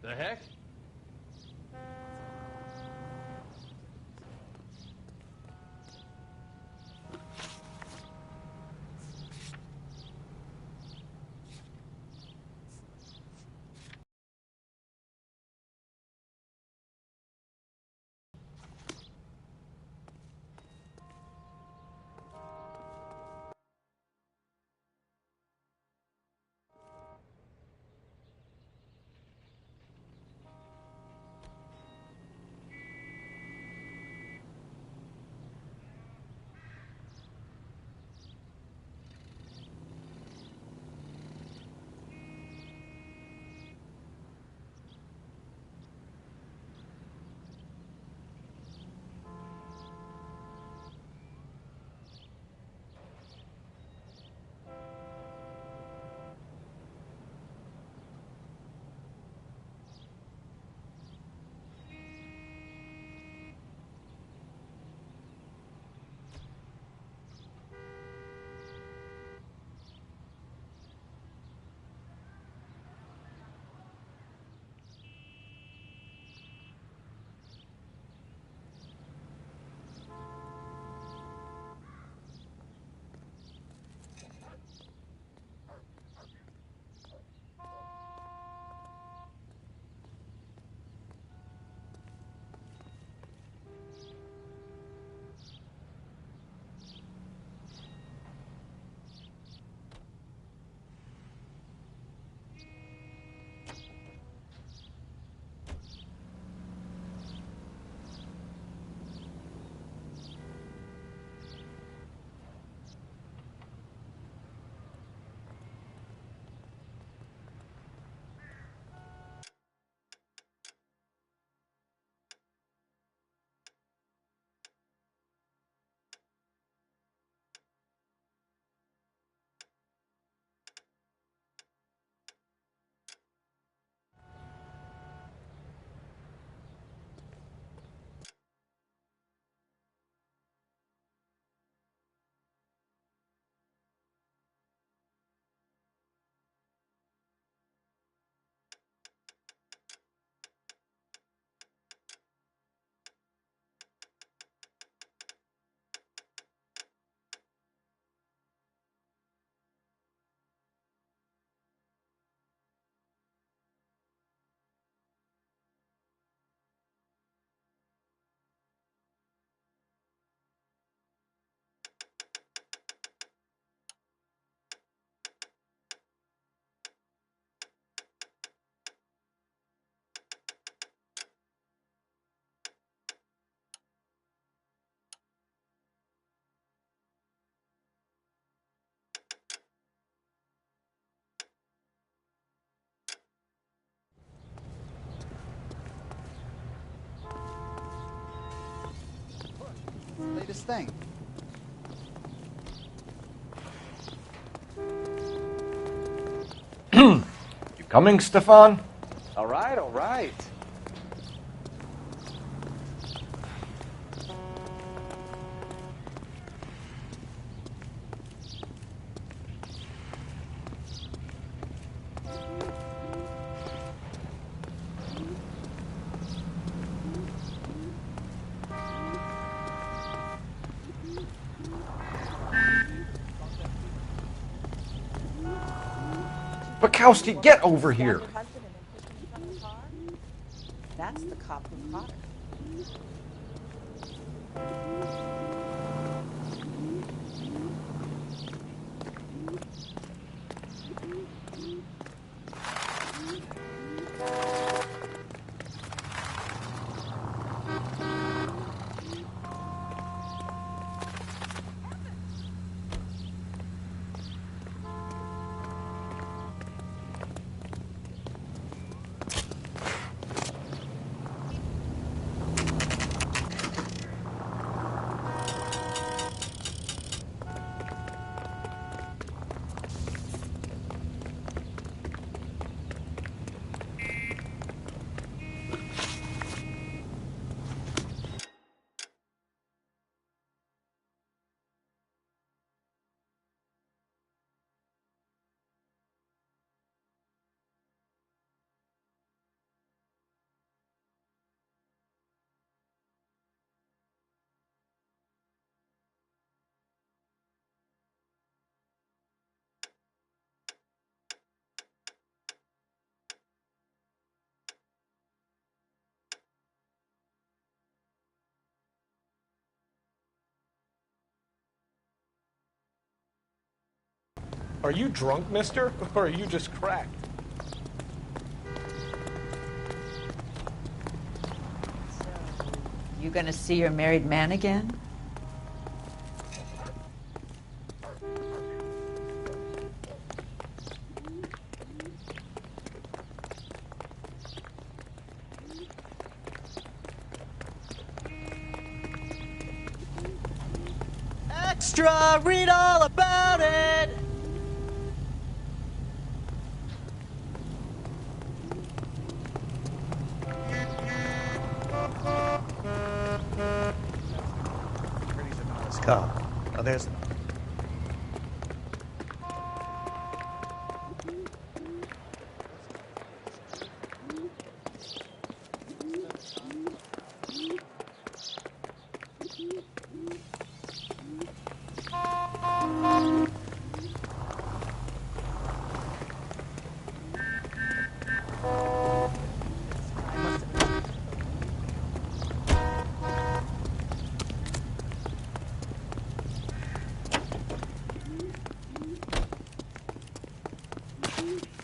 The heck? Latest thing. You coming, Stefan? All right, all right. Bukowski, get over here! That's the cop who caught her. Are you drunk, mister? Or are you just cracked? You gonna see your married man again? Extra, read all about it! Cop. Oh, there's.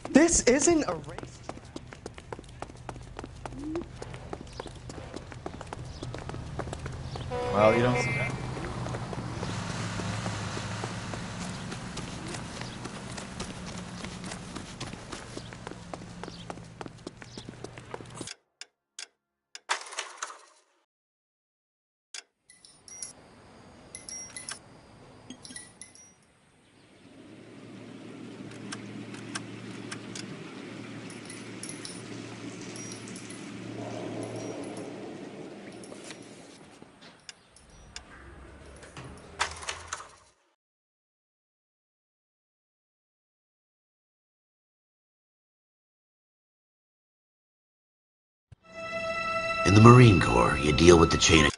This isn't a race. Well, you don't see that. In the Marine Corps, you deal with the chain of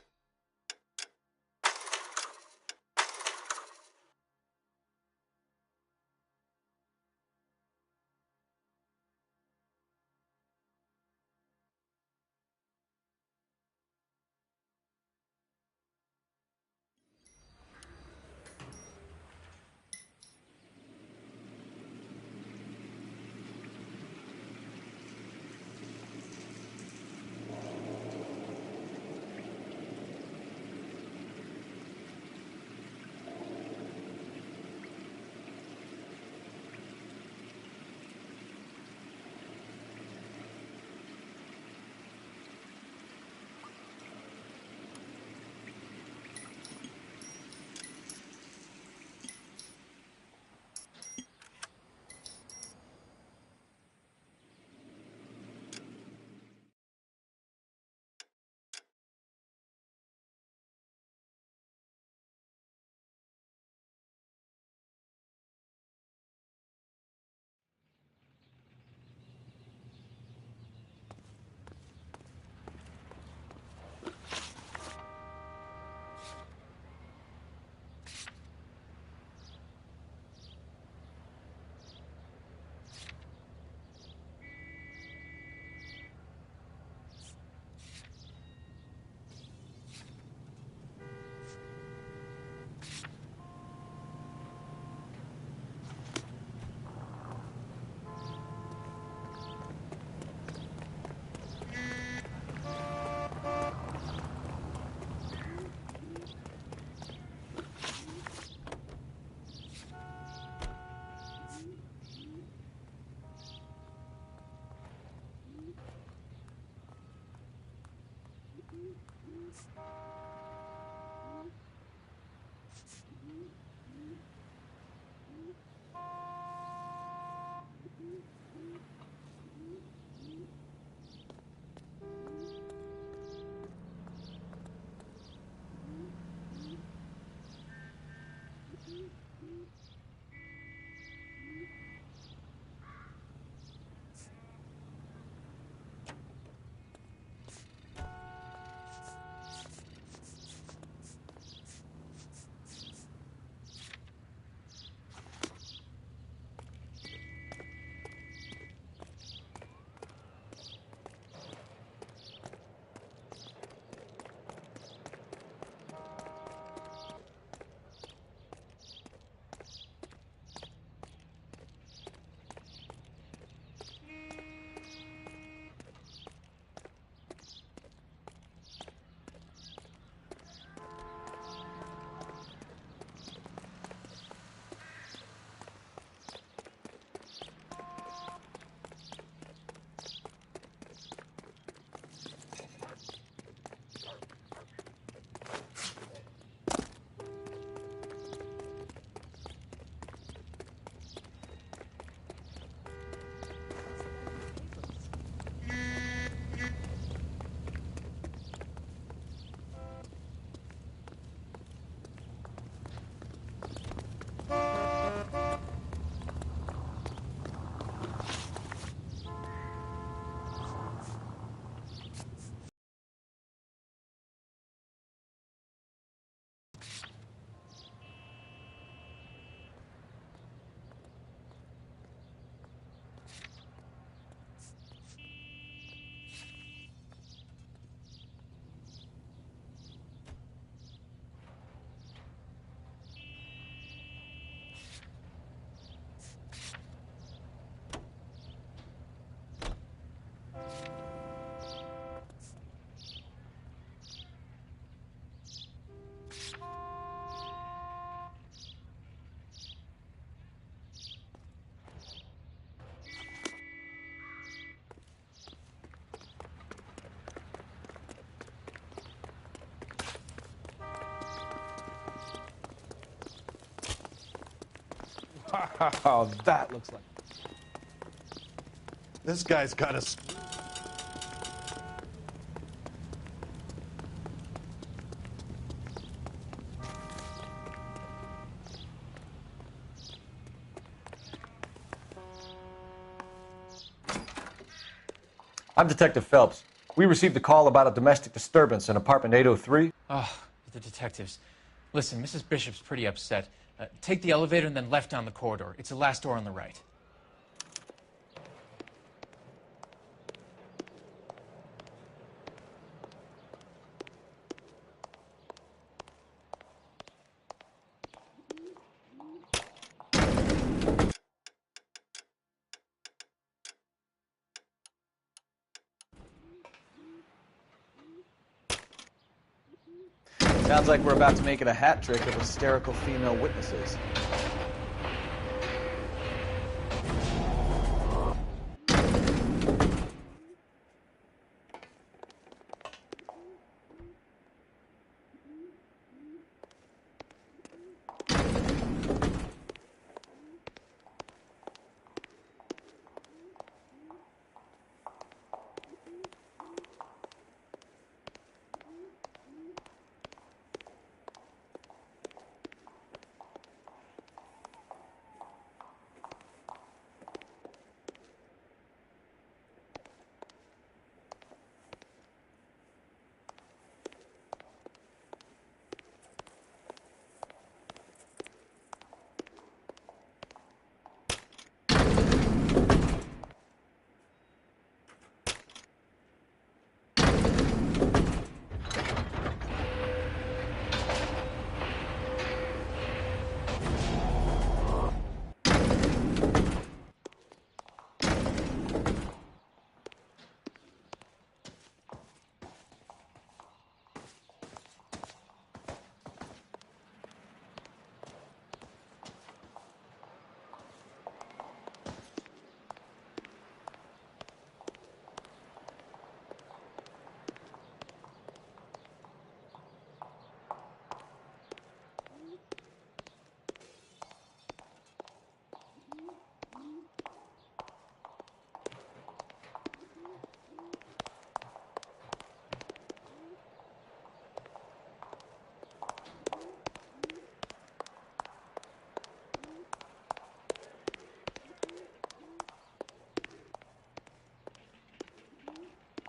Oh, that looks like... This guy's got a... I'm Detective Phelps. We received a call about a domestic disturbance in apartment 803. Oh, the detectives. Listen, Mrs. Bishop's pretty upset. Take the elevator and then left down the corridor. It's the last door on the right. Sounds like we're about to make it a hat trick of hysterical female witnesses.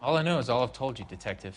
All I know is all I've told you, Detective.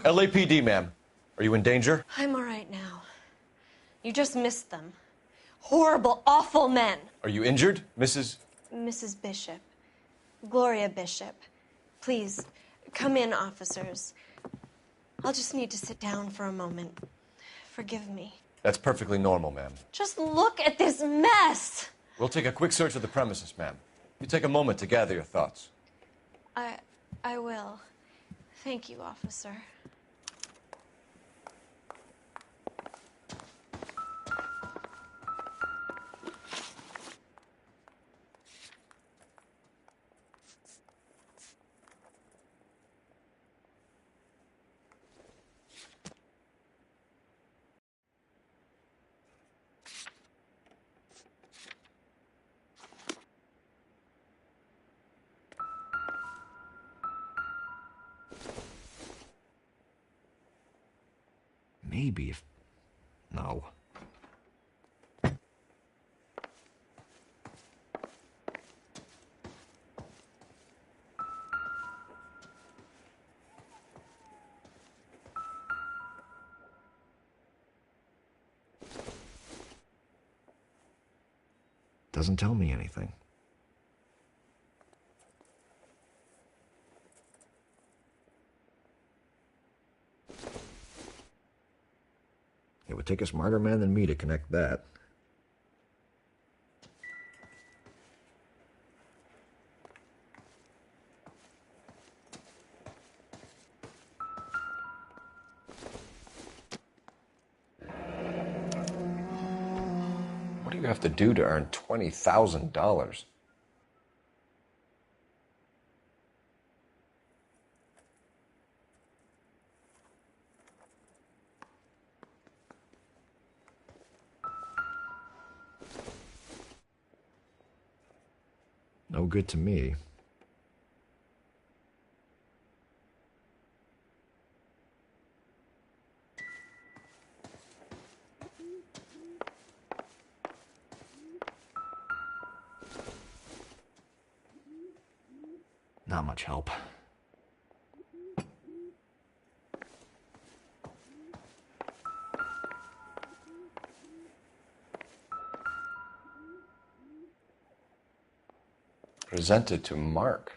LAPD, ma'am. Are you in danger? I'm all right now. You just missed them. Horrible, awful men. Are you injured, Mrs.? Mrs. Bishop. Gloria Bishop. Please, come in, officers. I'll just need to sit down for a moment. Forgive me. That's perfectly normal, ma'am. Just look at this mess! We'll take a quick search of the premises, ma'am. You take a moment to gather your thoughts. I will. Thank you, officer. Maybe if... No. Doesn't tell me anything. It would take a smarter man than me to connect that. What do you have to do to earn $20,000? No good to me. Not much help. Presented to Mark.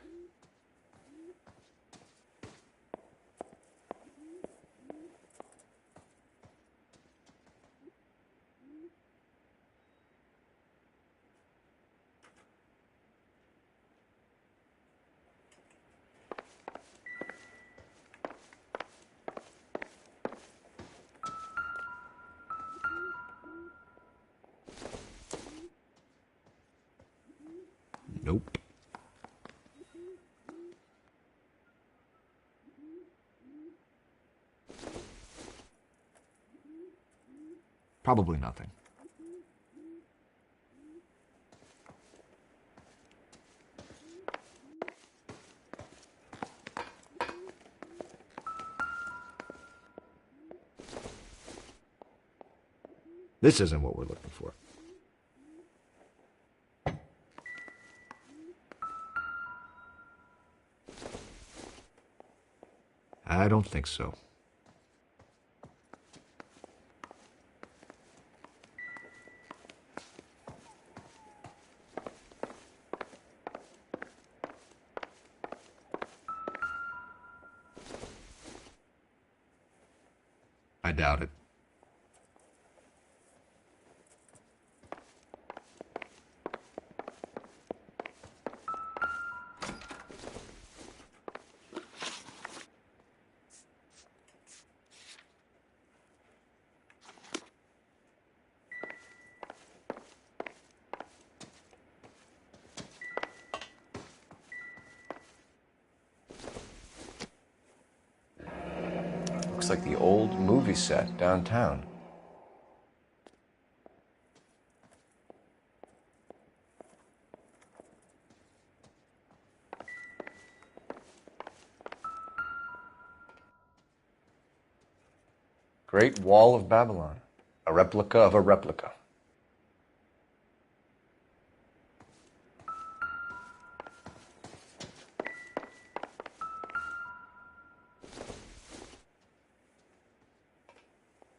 Nope. Probably nothing. This isn't what we're looking for. I don't think so. I doubt it. Looks like the old movie set downtown. Great Wall of Babylon. A replica of a replica.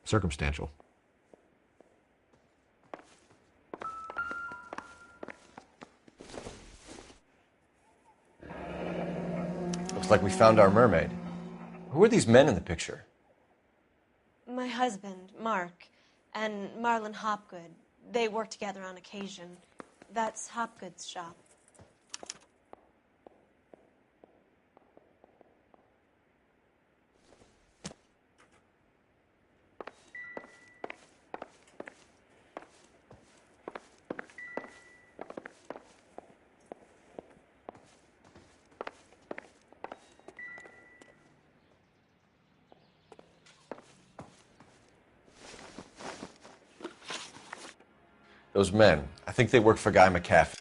circumstantial. Looks like we found our mermaid. Who are these men in the picture? My husband, Mark, and Marlon Hopgood. They work together on occasion. That's Hopgood's shop. Those men, I think they work for Guy McCaffrey.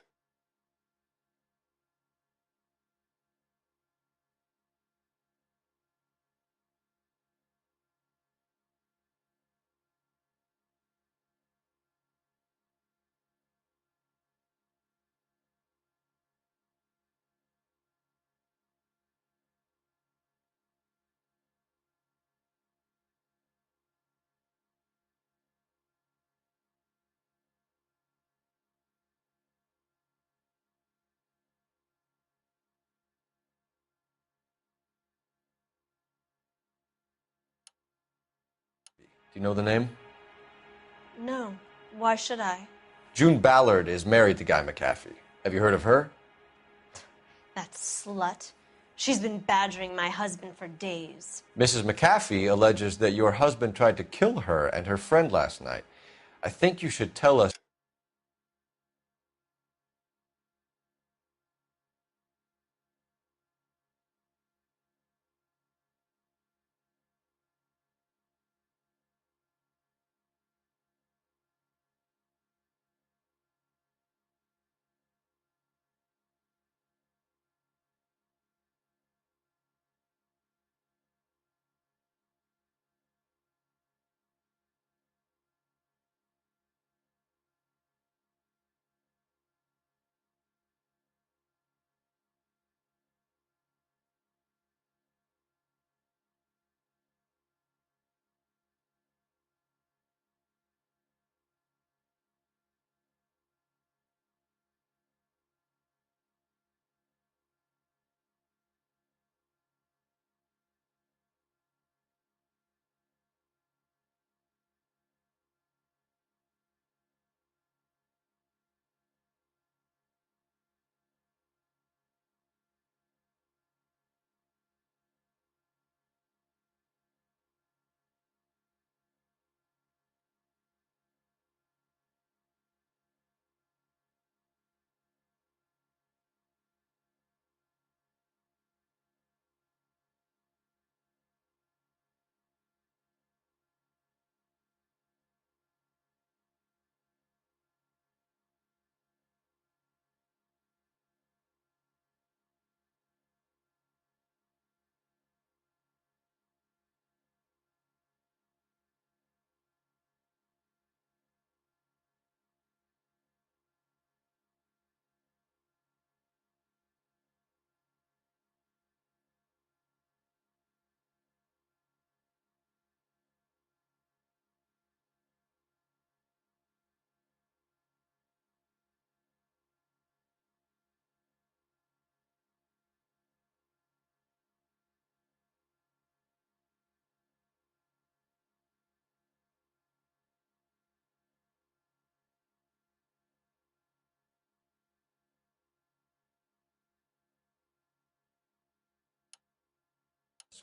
Do you know the name? No. Why should I? June Ballard is married to Guy McCaffrey. Have you heard of her? That slut. She's been badgering my husband for days. Mrs. McCaffrey alleges that your husband tried to kill her and her friend last night. I think you should tell us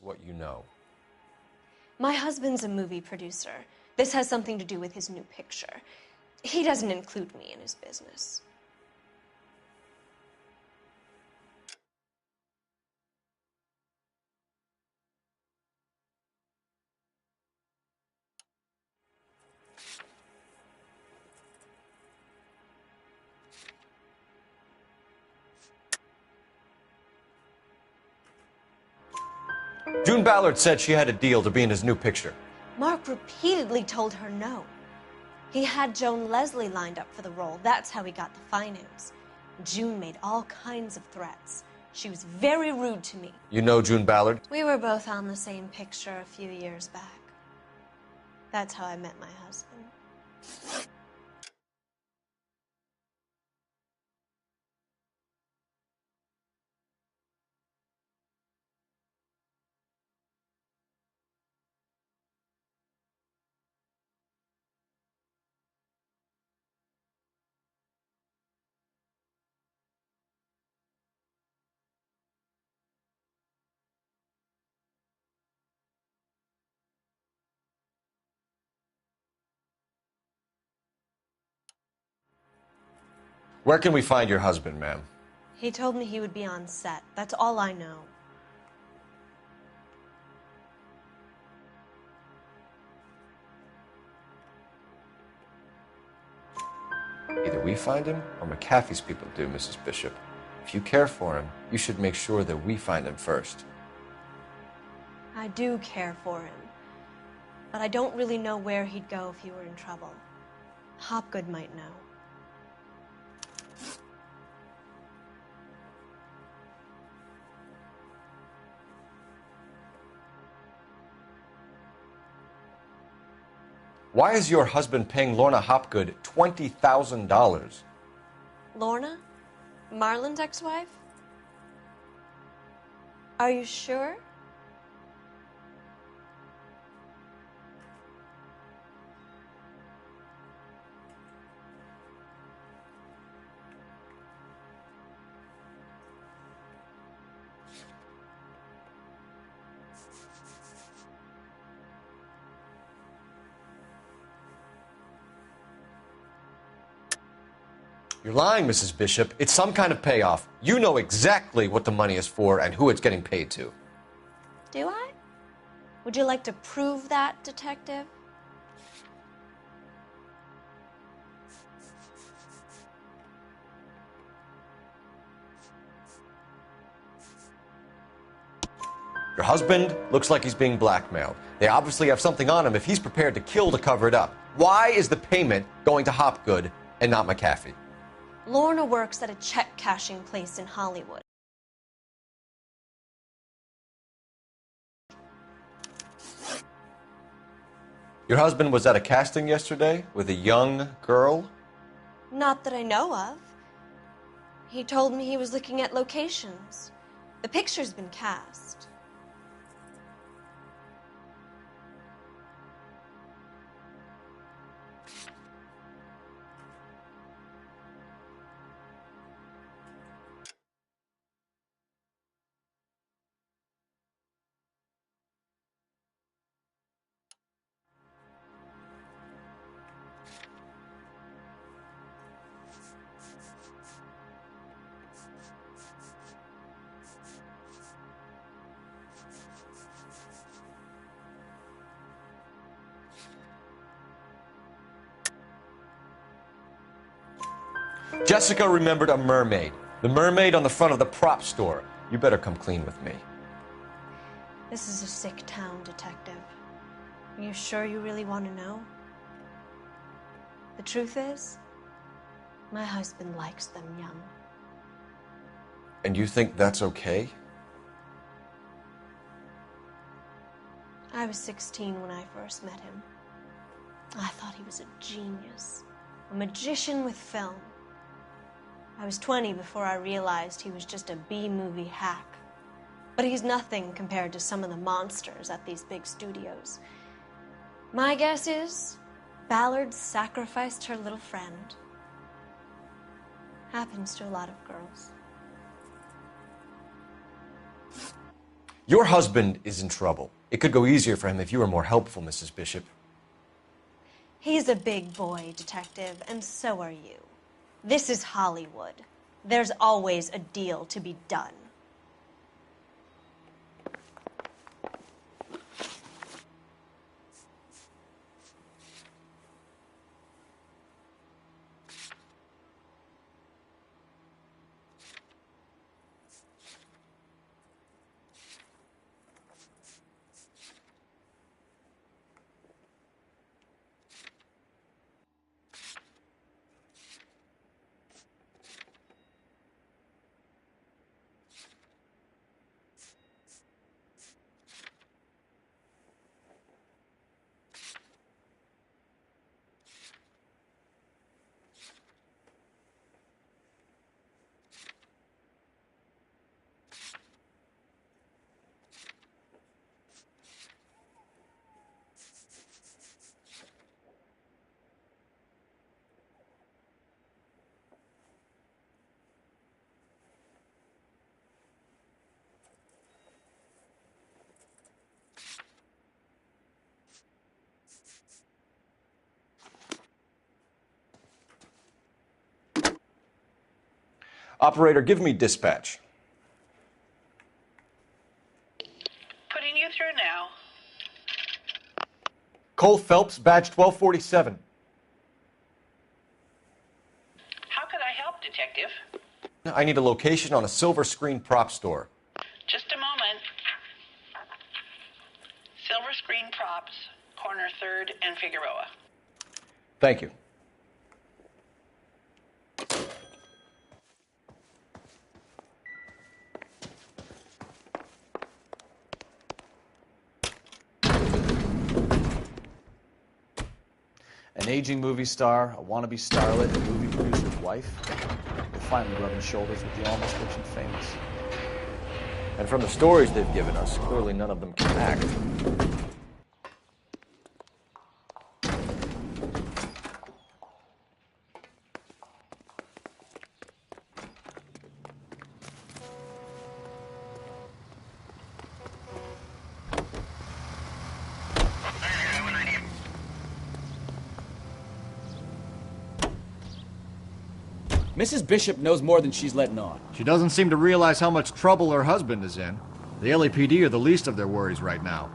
what you know. My husband's a movie producer. This has something to do with his new picture. He doesn't include me in his business. June Ballard said she had a deal to be in his new picture. Mark repeatedly told her no. He had Joan Leslie lined up for the role. That's how he got the finance. June made all kinds of threats. She was very rude to me. You know June Ballard? We were both on the same picture a few years back. That's how I met my husband. Where can we find your husband, ma'am? He told me he would be on set. That's all I know. Either we find him or McAfee's people do, Mrs. Bishop. If you care for him, you should make sure that we find him first. I do care for him, but I don't really know where he'd go if he were in trouble. Hopgood might know. Why is your husband paying Lorna Hopgood $20,000? Lorna? Marlon's ex-wife? Are you sure? You're lying, Mrs. Bishop. It's some kind of payoff. You know exactly what the money is for and who it's getting paid to. Do I? Would you like to prove that, detective? Your husband looks like he's being blackmailed. They obviously have something on him if he's prepared to kill to cover it up. Why is the payment going to Hopgood and not McAfee? Lorna works at a check cashing place in Hollywood. Your husband was at a casting yesterday with a young girl? Not that I know of. He told me he was looking at locations. The picture's been cast. Jessica remembered a mermaid. The mermaid on the front of the prop store. You better come clean with me. This is a sick town, detective. Are you sure you really want to know? The truth is, my husband likes them young. And you think that's okay? I was 16 when I first met him. I thought he was a genius, a magician with film. I was 20 before I realized he was just a B-movie hack. But he's nothing compared to some of the monsters at these big studios. My guess is Ballard sacrificed her little friend. Happens to a lot of girls. Your husband is in trouble. It could go easier for him if you were more helpful, Mrs. Bishop. He's a big boy, detective, and so are you. This is Hollywood. There's always a deal to be done. Operator, give me dispatch. Putting you through now. Cole Phelps, badge 1247. How could I help, Detective? I need a location on a silver screen prop store. Just a moment. Silver Screen Props, corner 3rd and Figueroa. Thank you. An aging movie star, a wannabe starlet, a movie producer's wife. They're finally rubbing shoulders with the almost rich and famous. And from the stories they've given us, clearly none of them can act. Mrs. Bishop knows more than she's letting on. She doesn't seem to realize how much trouble her husband is in. The LAPD are the least of their worries right now.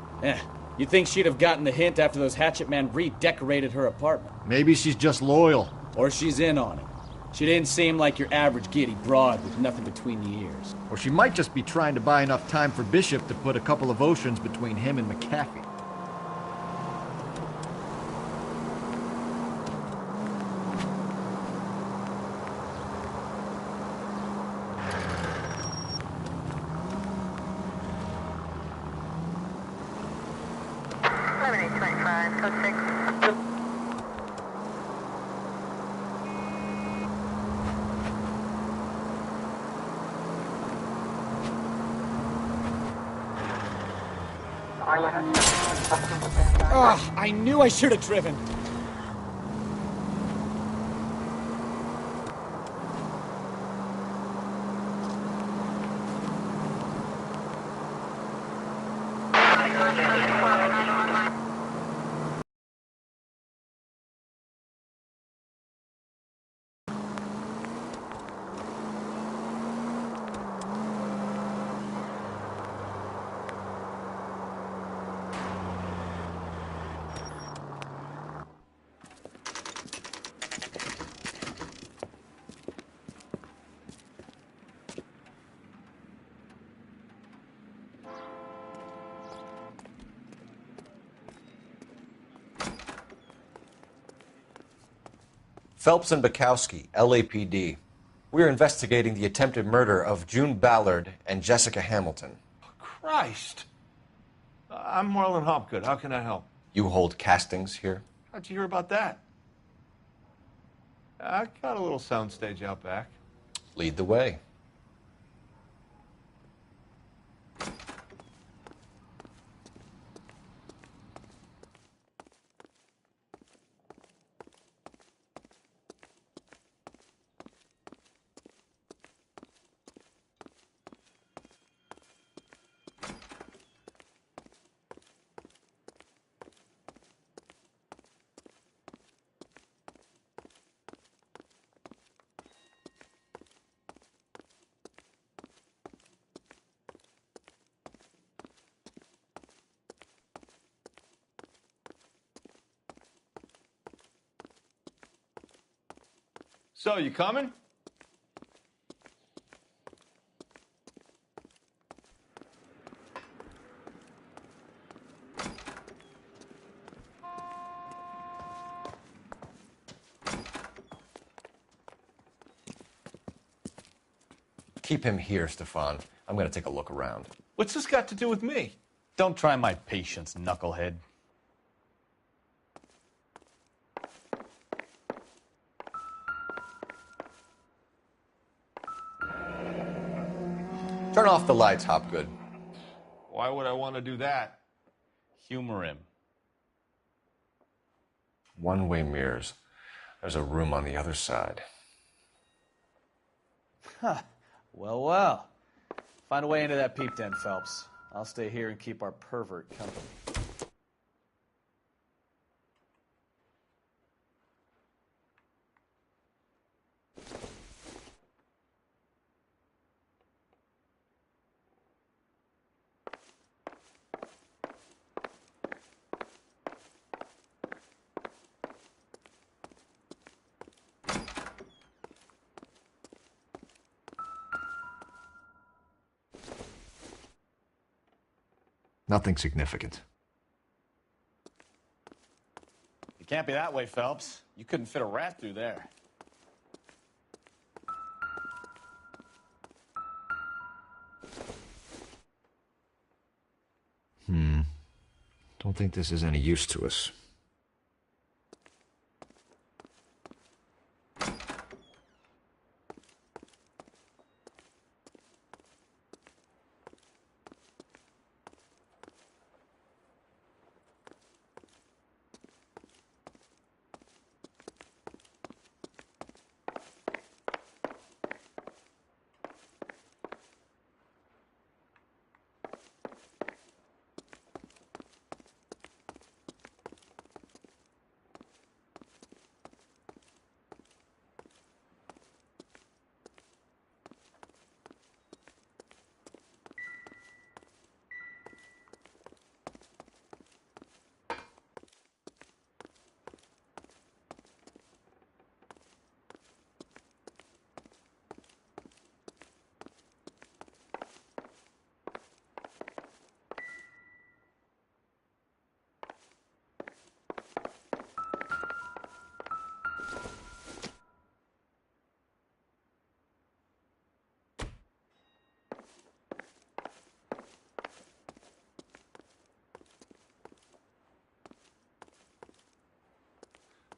You'd think she'd have gotten the hint after those hatchet men redecorated her apartment. Maybe she's just loyal. Or she's in on it. She didn't seem like your average giddy broad with nothing between the ears. Or she might just be trying to buy enough time for Bishop to put a couple of oceans between him and McAfee. Ugh, I knew I should have driven. Phelps and Bukowski, LAPD. We're investigating the attempted murder of June Ballard and Jessica Hamilton. Christ. I'm Marlon Hopgood. How can I help? You hold castings here? How'd you hear about that? I got a little soundstage out back. Lead the way. So, you coming? Keep him here, Stefan. I'm going to take a look around. What's this got to do with me? Don't try my patience, knucklehead. Turn off the lights, Hopgood. Why would I want to do that? Humor him. One-way mirrors. There's a room on the other side. Huh. Well, well. Find a way into that peep den, Phelps. I'll stay here and keep our pervert company. Nothing significant. You can't be that way, Phelps. You couldn't fit a rat through there. Don't think this is any use to us.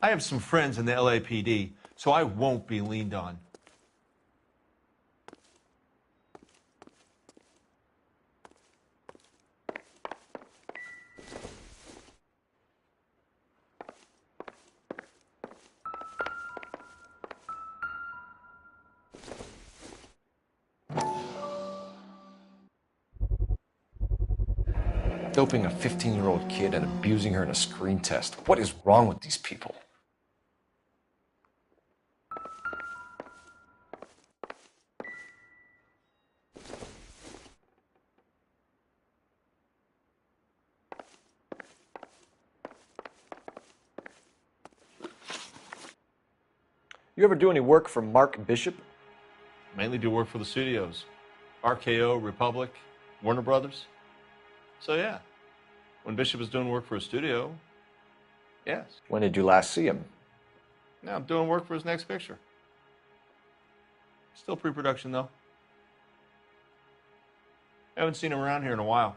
I have some friends in the LAPD, so I won't be leaned on. Doping a 15-year-old kid and abusing her in a screen test. What is wrong with these people? You ever do any work for Mark Bishop? Mainly do work for the studios. RKO, Republic, Warner Brothers. So yeah, when Bishop was doing work for a studio, yes. When did you last see him? Now I'm doing work for his next picture. Still pre-production though. Haven't seen him around here in a while.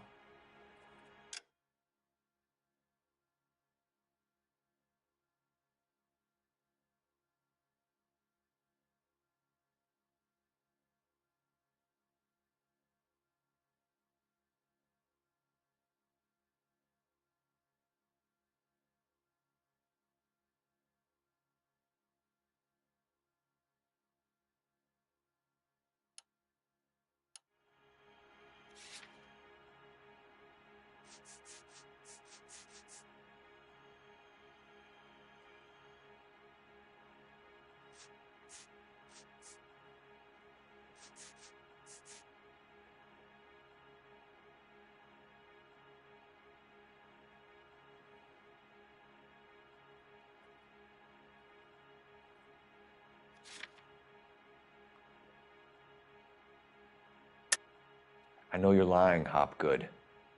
I know you're lying, Hopgood.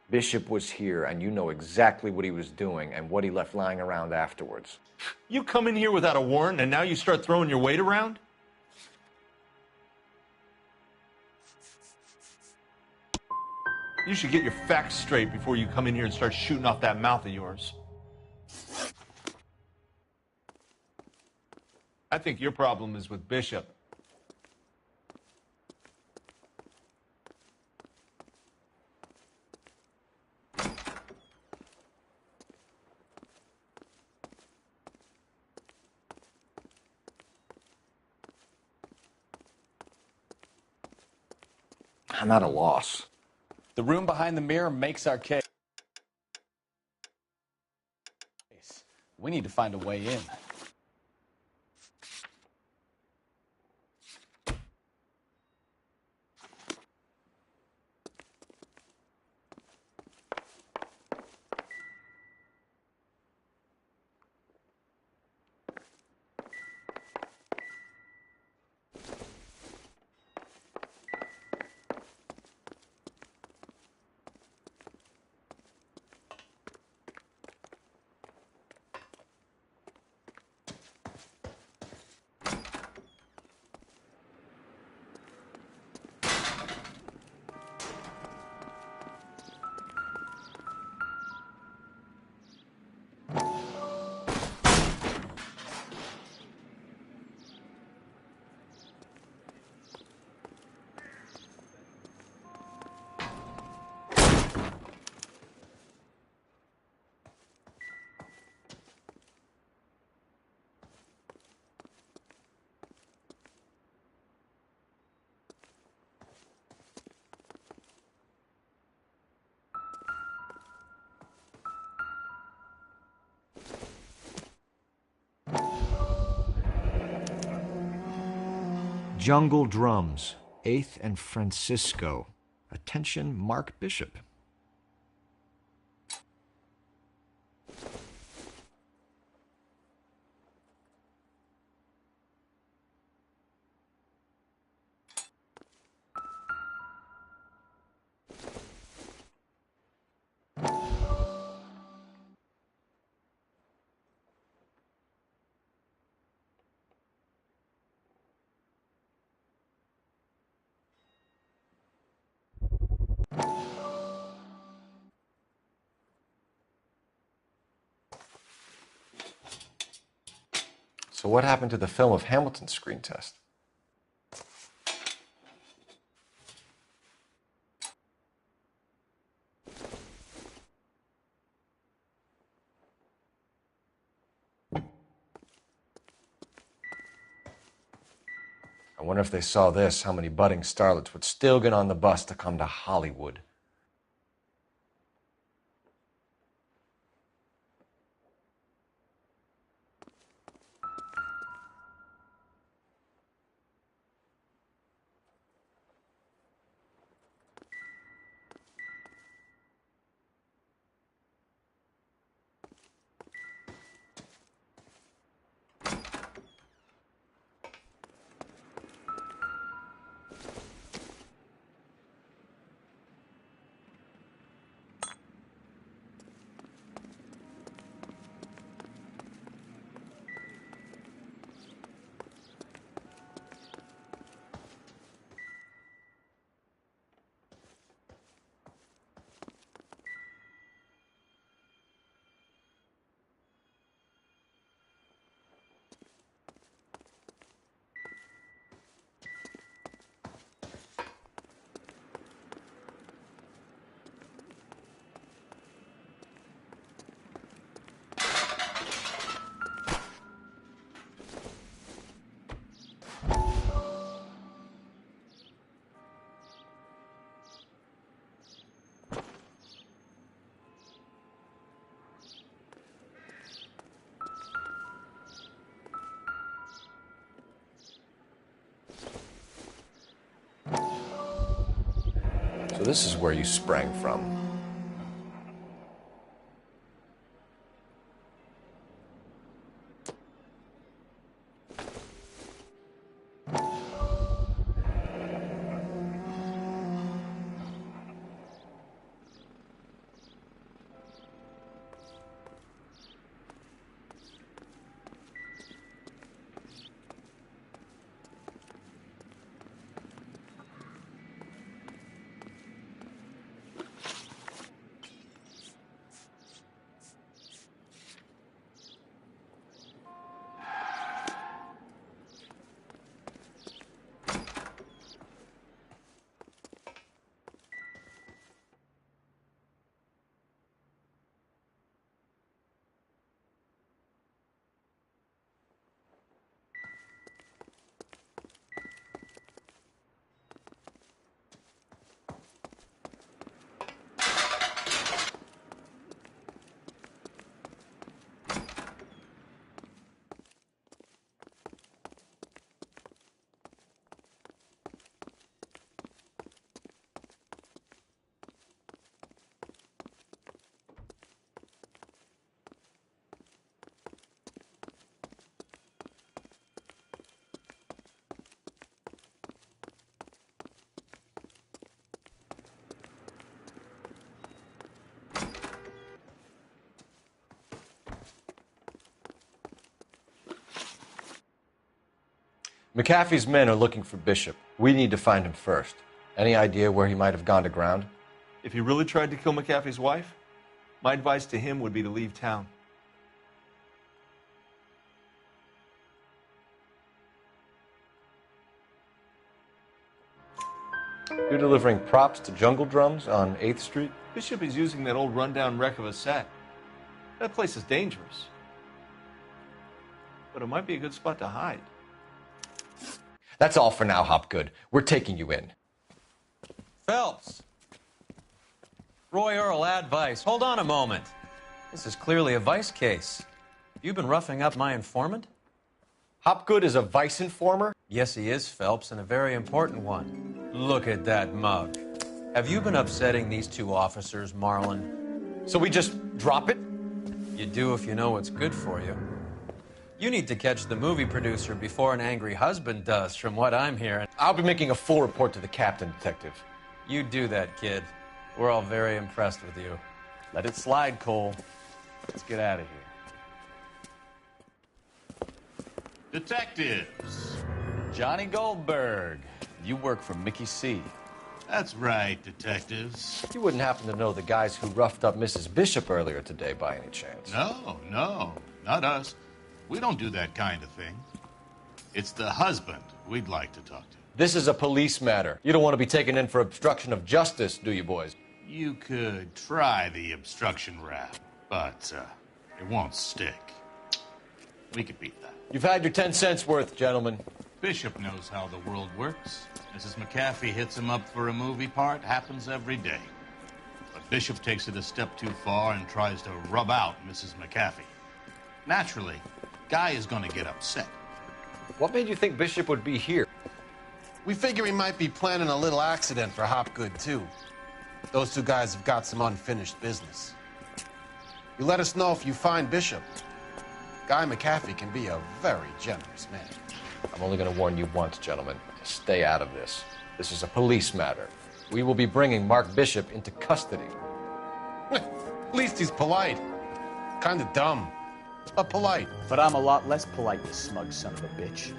Bishop was here, and you know exactly what he was doing and what he left lying around afterwards. You come in here without a warrant and now you start throwing your weight around? You should get your facts straight before you come in here and start shooting off that mouth of yours. I think your problem is with Bishop. I'm at a loss. The room behind the mirror makes our case. We need to find a way in. Jungle Drums, 8th and Francisco. Attention, Mark Bishop. So what happened to the film of Hamilton's screen test? I wonder if they saw this, how many budding starlets would still get on the bus to come to Hollywood. So this is where you sprang from. McAfee's men are looking for Bishop. We need to find him first. Any idea where he might have gone to ground? If he really tried to kill McAfee's wife, my advice to him would be to leave town. You're delivering props to Jungle Drums on 8th Street? Bishop is using that old rundown wreck of a set. That place is dangerous. But it might be a good spot to hide. That's all for now, Hopgood. We're taking you in. Phelps. Roy Earl, ad vice. Hold on a moment. This is clearly a vice case. You've been roughing up my informant? Hopgood is a vice informer? Yes, he is, Phelps, and a very important one. Look at that mug. Have you been upsetting these two officers, Marlon? So we just drop it? You do if you know what's good for you. You need to catch the movie producer before an angry husband does, from what I'm hearing. I'll be making a full report to the captain, Detective. You do that, kid. We're all very impressed with you. Let it slide, Cole. Let's get out of here. Detectives. Johnny Goldberg. You work for Mickey C. That's right, detectives. You wouldn't happen to know the guys who roughed up Mrs. Bishop earlier today by any chance? No, not us. We don't do that kind of thing. It's the husband we'd like to talk to. This is a police matter. You don't want to be taken in for obstruction of justice, do you, boys? You could try the obstruction rap, but it won't stick. We could beat that. You've had your 10 cents worth, gentlemen. Bishop knows how the world works. Mrs. McAfee hits him up for a movie part. Happens every day. But Bishop takes it a step too far and tries to rub out Mrs. McAfee. Naturally, Guy is going to get upset. What made you think Bishop would be here? We figure he might be planning a little accident for Hopgood, too. Those two guys have got some unfinished business. You let us know if you find Bishop. Guy McAfee can be a very generous man. I'm only going to warn you once, gentlemen. Stay out of this. This is a police matter. We will be bringing Mark Bishop into custody. At least he's polite. Kind of dumb, but polite. But I'm a lot less polite, you smug son of a bitch.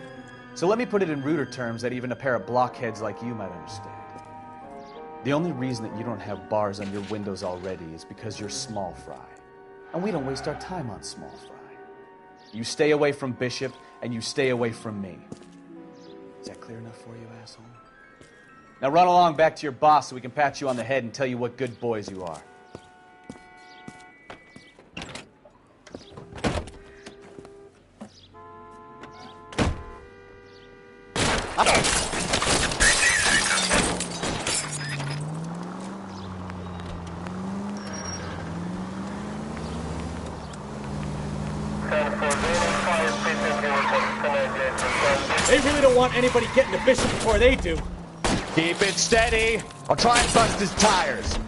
So let me put it in ruder terms that even a pair of blockheads like you might understand. The only reason that you don't have bars on your windows already is because you're small fry. And we don't waste our time on small fry. You stay away from Bishop, and you stay away from me. Is that clear enough for you, asshole? Now run along back to your boss so we can pat you on the head and tell you what good boys you are. They really don't want anybody getting to Bishop before they do. Keep it steady. I'll try and bust his tires.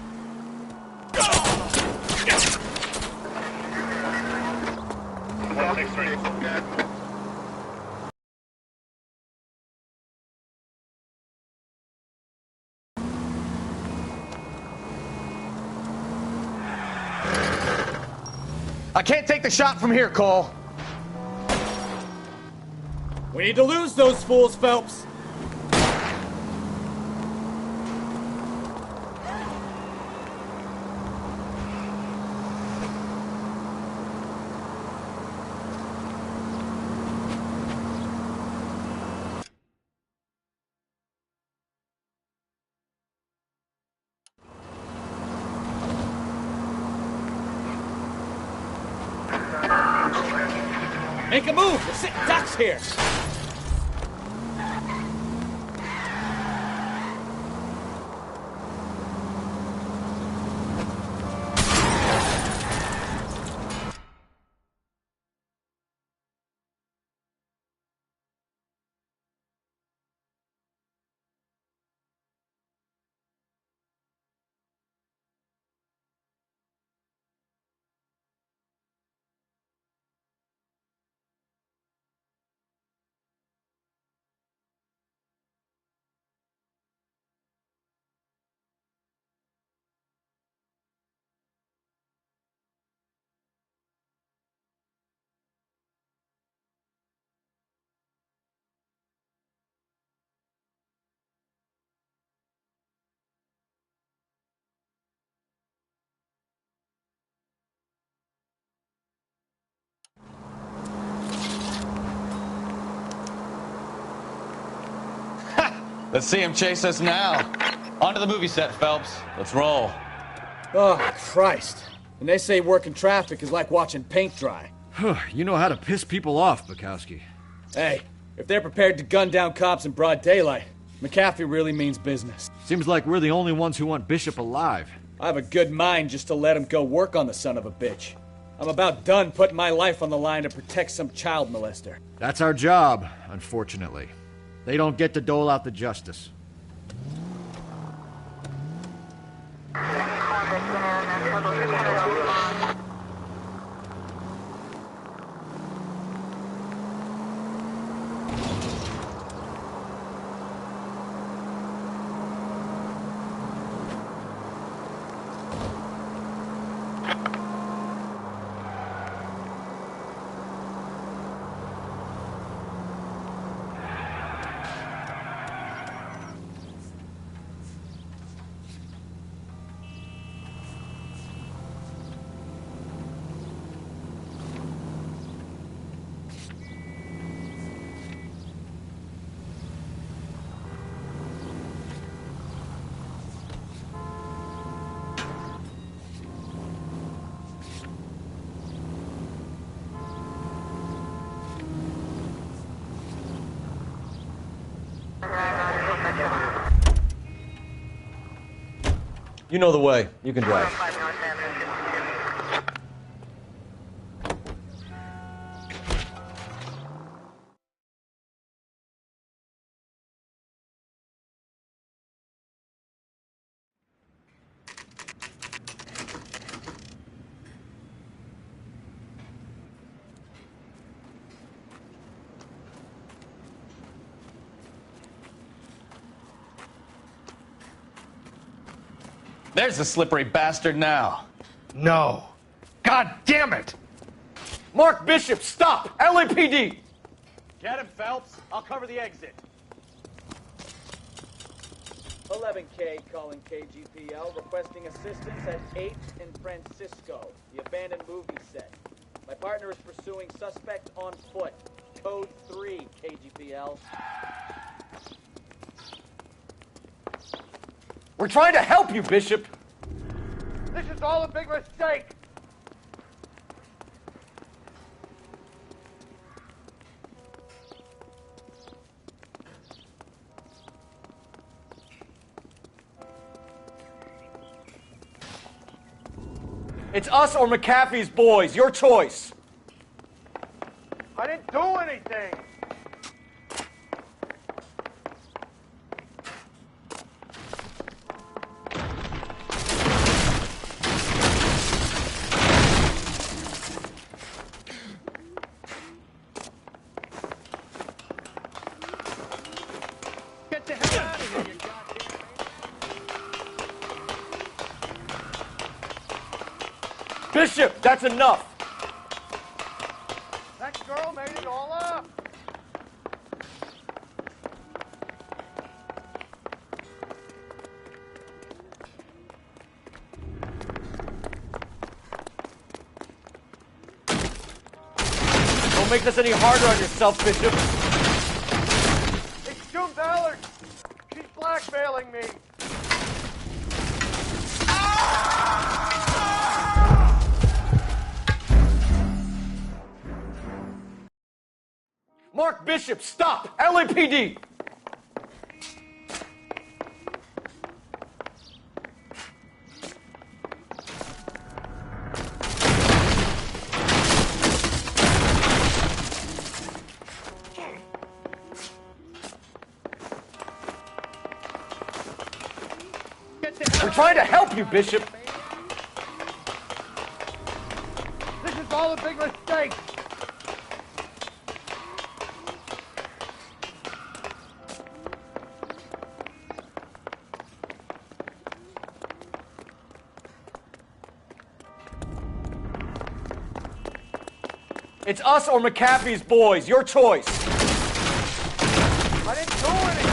I can't take the shot from here, Cole. We need to lose those fools, Phelps. Make a move! We're sitting ducks here! Let's see him chase us now. On to the movie set, Phelps. Let's roll. Oh, Christ. And they say working traffic is like watching paint dry. You know how to piss people off, Bukowski. Hey, if they're prepared to gun down cops in broad daylight, McAfee really means business. Seems like we're the only ones who want Bishop alive. I have a good mind just to let him go work on the son of a bitch. I'm about done putting my life on the line to protect some child molester. That's our job, unfortunately. They don't get to dole out the justice. You know the way. You can drive. There's the slippery bastard now. No. God damn it! Mark Bishop, stop! LAPD! Get him, Phelps. I'll cover the exit. 11K calling KGPL, requesting assistance at 8th in Francisco, the abandoned movie set. My partner is pursuing suspect on foot. Code 3, KGPL. We're trying to help you, Bishop! This is all a big mistake! It's us or McAfee's boys. Your choice. I didn't do anything! Get the hell out of here, you goddamn man! Bishop, that's enough. That girl made it all up! Don't make this any harder on yourself, Bishop. It's June Ballard! She's blackmailing me! Mark Bishop, stop! LAPD! We're trying to help you, Bishop! This is all a big mistake! It's us or McAfee's boys. Your choice. I didn't do anything!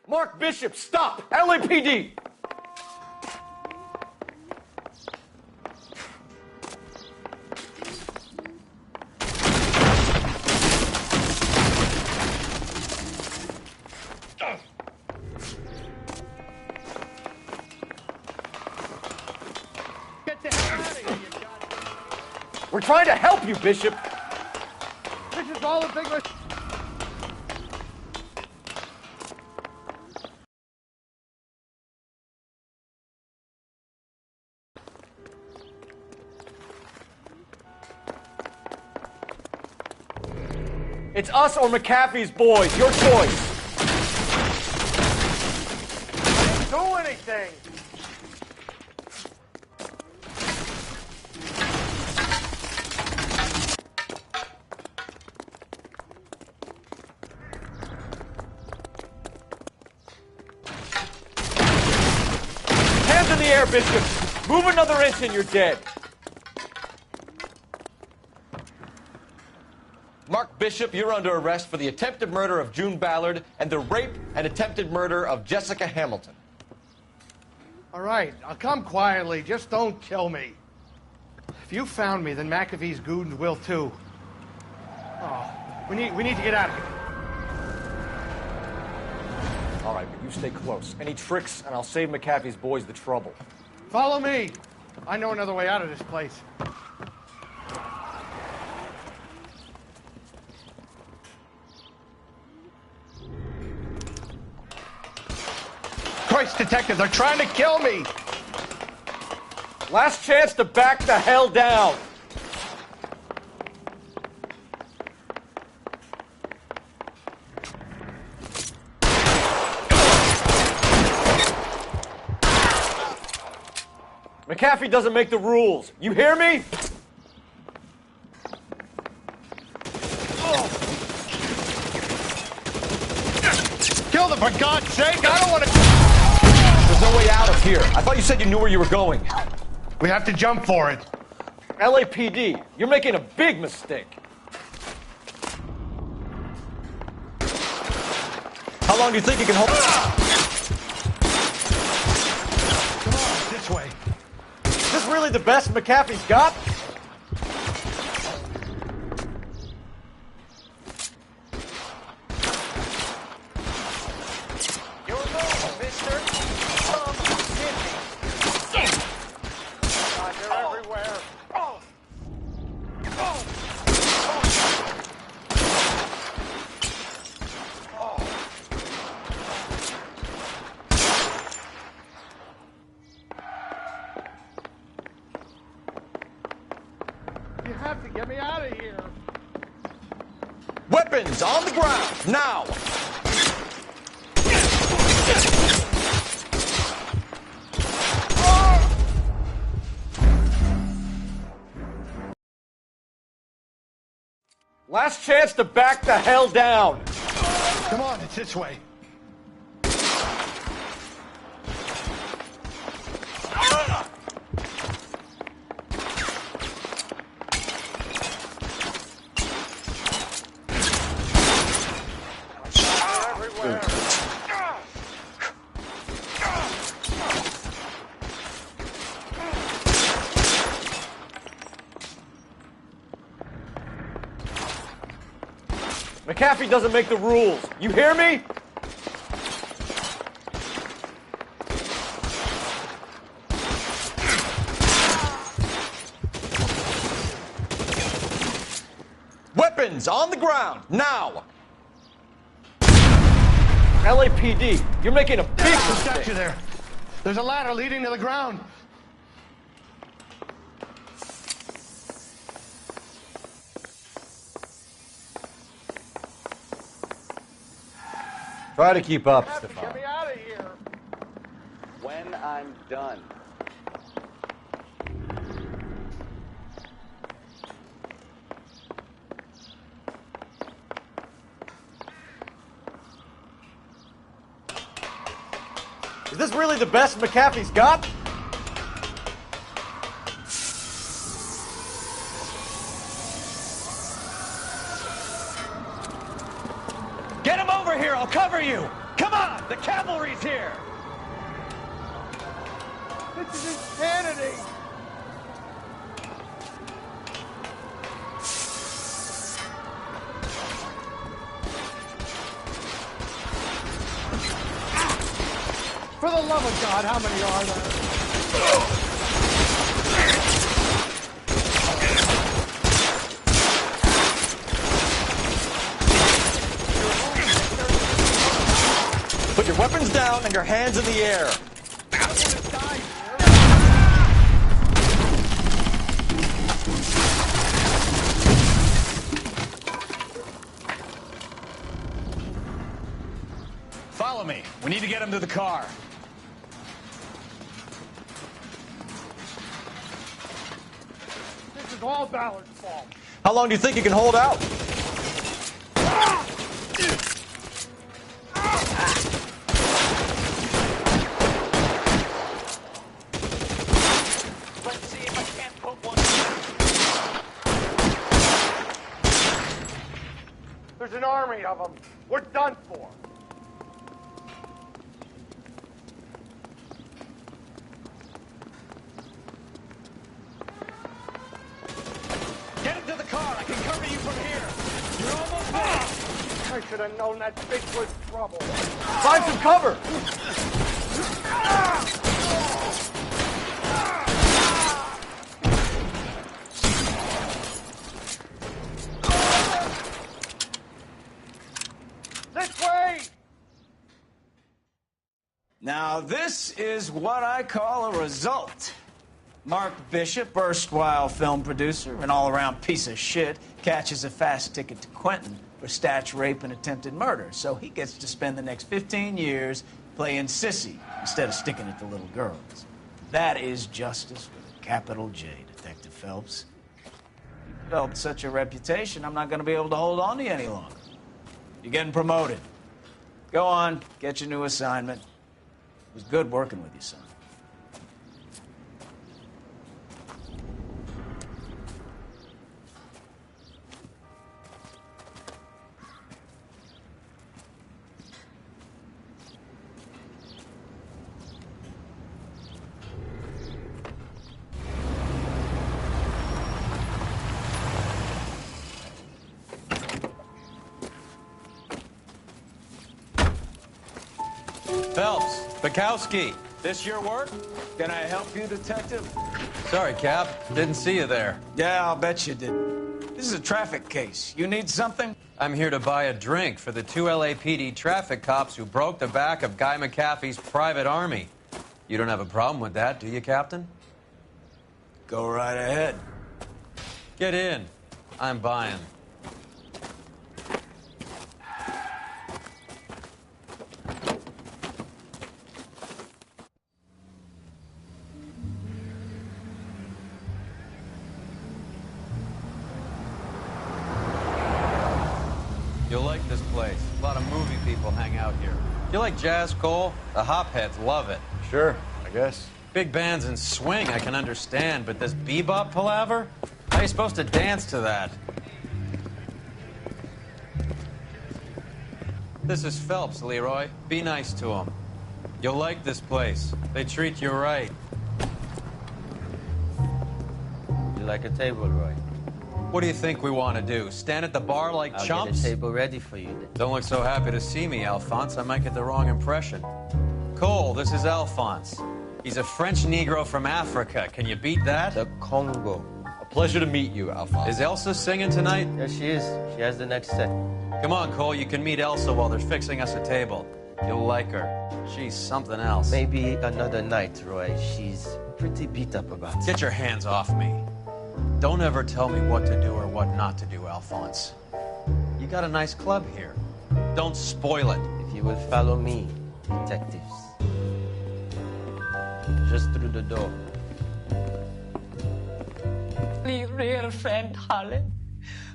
Mark Bishop, stop! LAPD! Get the hell out of here, you goddamn... We're trying to help you, Bishop. This is all a big mistake! It's us or McAfee's boys. Your choice. I didn't do anything. Hands in the air, Bishop. Move another inch and you're dead. Mark Bishop, you're under arrest for the attempted murder of June Ballard and the rape and attempted murder of Jessica Hamilton. All right, I'll come quietly. Just don't kill me. If you found me, then McAfee's goons will too. Oh, we need to get out of here. All right, but you stay close. Any tricks, and I'll save McAfee's boys the trouble. Follow me. I know another way out of this place. Christ, detective, they're trying to kill me! Last chance to back the hell down! McAfee doesn't make the rules. You hear me? Kill them, for God's sake! I don't want to... There's no way out of here. I thought you said you knew where you were going. We have to jump for it. LAPD, you're making a big mistake. How long do you think you can hold... Come on, this way. Is this really the best McAfee's got? You have to get me out of here. Weapons on the ground, now! Last chance to back the hell down. Come on, it's this way. McAfee doesn't make the rules. You hear me? Weapons on the ground, now! LAPD, you're making a big mistake. Got you there. There's a ladder leading to the ground. Try to keep up, Get Stefan. me out of here. When I'm done. Is this really the best McAfee's got? Get him over here, I'll cover you! Come on, the cavalry's here! This is insanity. For the love of God, how many are there? Put your weapons down and your hands in the air. We need to get him to the car. This is all Ballard's fault. How long do you think you can hold out? Let's see if I can't put one. There's an army of them. We're done for. Get into the car. I can cover you from here. You're almost there. I should have known that bitch was trouble. Find some cover! This way! Now, this is what I call a result. Mark Bishop, erstwhile film producer, an all-around piece of shit, catches a fast ticket to Quentin for statch, rape, and attempted murder. So he gets to spend the next 15 years playing sissy instead of sticking it to little girls. That is justice with a capital J, Detective Phelps. You developed such a reputation, I'm not going to be able to hold on to you any longer. You're getting promoted. Go on, get your new assignment. It was good working with you, son. Phelps, Bukowski, this your work? Can I help you, Detective? Sorry, Cap. Didn't see you there. Yeah, I'll bet you did. This is a traffic case. You need something? I'm here to buy a drink for the 2 LAPD traffic cops who broke the back of Guy McAfee's private army. You don't have a problem with that, do you, Captain? Go right ahead. Get in. I'm buying. You'll like this place. A lot of movie people hang out here. You like jazz, Cole? The hopheads love it. Sure, I guess. Big bands and swing, I can understand, but this bebop palaver? How are you supposed to dance to that? This is Phelps, Leroy. Be nice to him. You'll like this place. They treat you right. You like a table, Roy? What do you think we want to do? Stand at the bar like I'll chumps? get a table ready for you then. Don't look so happy to see me, Alphonse. I might get the wrong impression. Cole, this is Alphonse. He's a French Negro from Africa. Can you beat that? The Congo. A pleasure to meet you, Alphonse. Is Elsa singing tonight? Yes, she is. She has the next set. Come on, Cole. You can meet Elsa while they're fixing us a table. You'll like her. She's something else. Maybe another night, Roy. She's pretty beat up about it. Get your hands off me. Don't ever tell me what to do or what not to do, Alphonse. You got a nice club here. Don't spoil it. If you will follow me, detectives. Just through the door. Real friend, Harlan.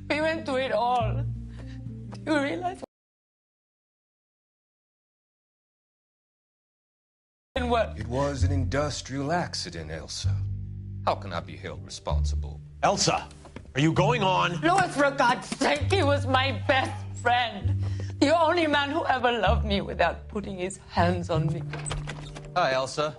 We went through it all. Do you realize what? It was an industrial accident, Elsa. How can I be held responsible? Elsa, are you going on? Louis, for God's sake, he was my best friend. The only man who ever loved me without putting his hands on me. Hi, Elsa.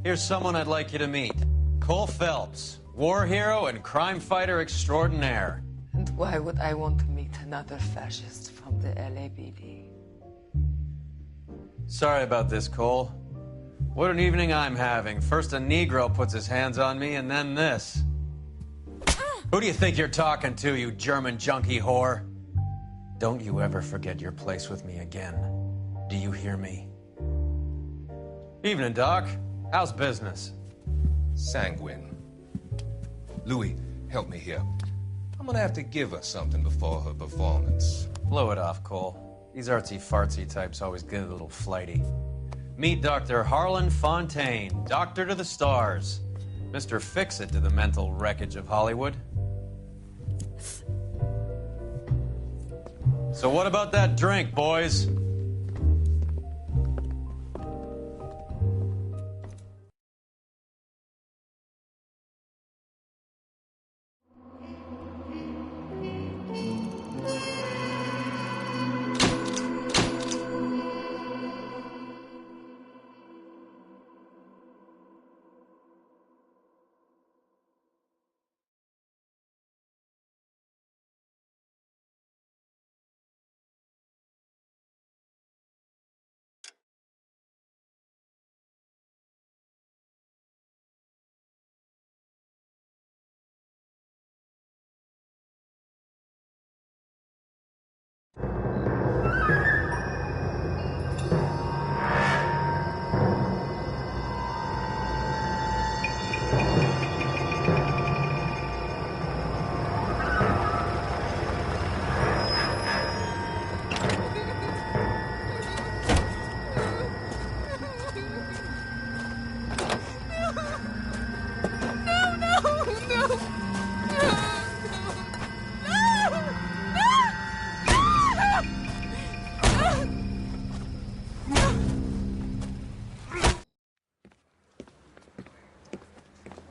Here's someone I'd like you to meet. Cole Phelps, war hero and crime fighter extraordinaire. And why would I want to meet another fascist from the LAPD? Sorry about this, Cole. What an evening I'm having. First a Negro puts his hands on me, and then this. Who do you think you're talking to, you German junkie whore? Don't you ever forget your place with me again. Do you hear me? Evening, Doc. How's business? Sanguine. Louis, help me here. I'm gonna have to give her something before her performance. Blow it off, Cole. These artsy-fartsy types always get a little flighty. Meet Dr. Harlan Fontaine, doctor to the stars. Mr. Fix-It to the mental wreckage of Hollywood. So what about that drink, boys?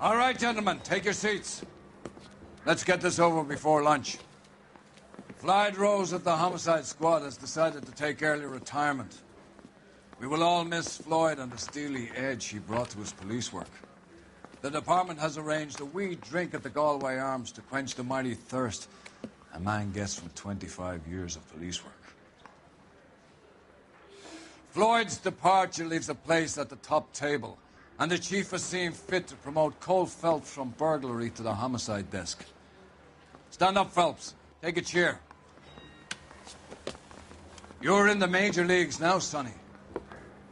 All right, gentlemen, take your seats. Let's get this over before lunch. Floyd Rose of the Homicide Squad has decided to take early retirement. We will all miss Floyd and the steely edge he brought to his police work. The department has arranged a wee drink at the Galway Arms to quench the mighty thirst a man gets from 25 years of police work. Floyd's departure leaves a place at the top table, and the chief has seen fit to promote Cole Phelps from burglary to the homicide desk. Stand up, Phelps. Take a chair. You're in the major leagues now, Sonny.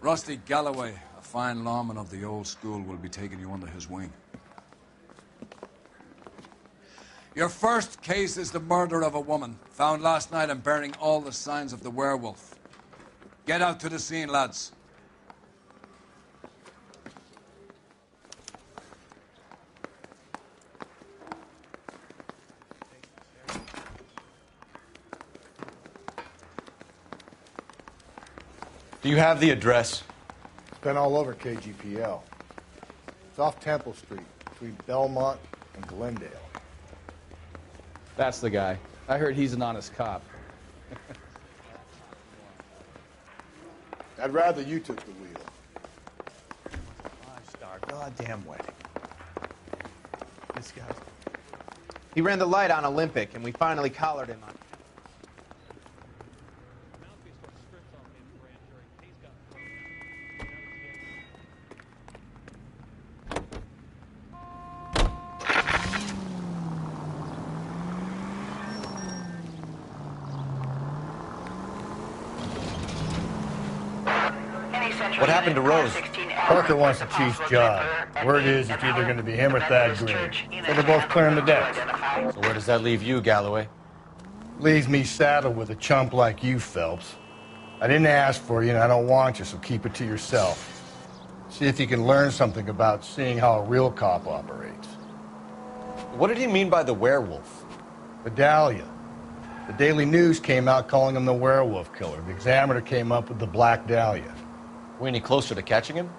Rusty Galloway, a fine lawman of the old school, will be taking you under his wing. Your first case is the murder of a woman, found last night and bearing all the signs of the werewolf. Get out to the scene, lads. Do you have the address? It's been all over KGPL. It's off Temple Street, between Belmont and Glendale. That's the guy. I heard he's an honest cop. I'd rather you took the wheel. Five-star goddamn wedding. This guy. He ran the light on Olympic, and we finally collared him on. What happened to Rose? Parker wants the chief's job. Word is it's either going to be him or Thad Green. So they're both clearing the decks. So where does that leave you, Galloway? Leaves me saddled with a chump like you, Phelps. I didn't ask for you, and I don't want you, so keep it to yourself. See if you can learn something about seeing how a real cop operates. What did he mean by the werewolf? Vidalia. The Daily News came out calling him the werewolf killer. The Examiner came up with the Black Dahlia. We any closer to catching him?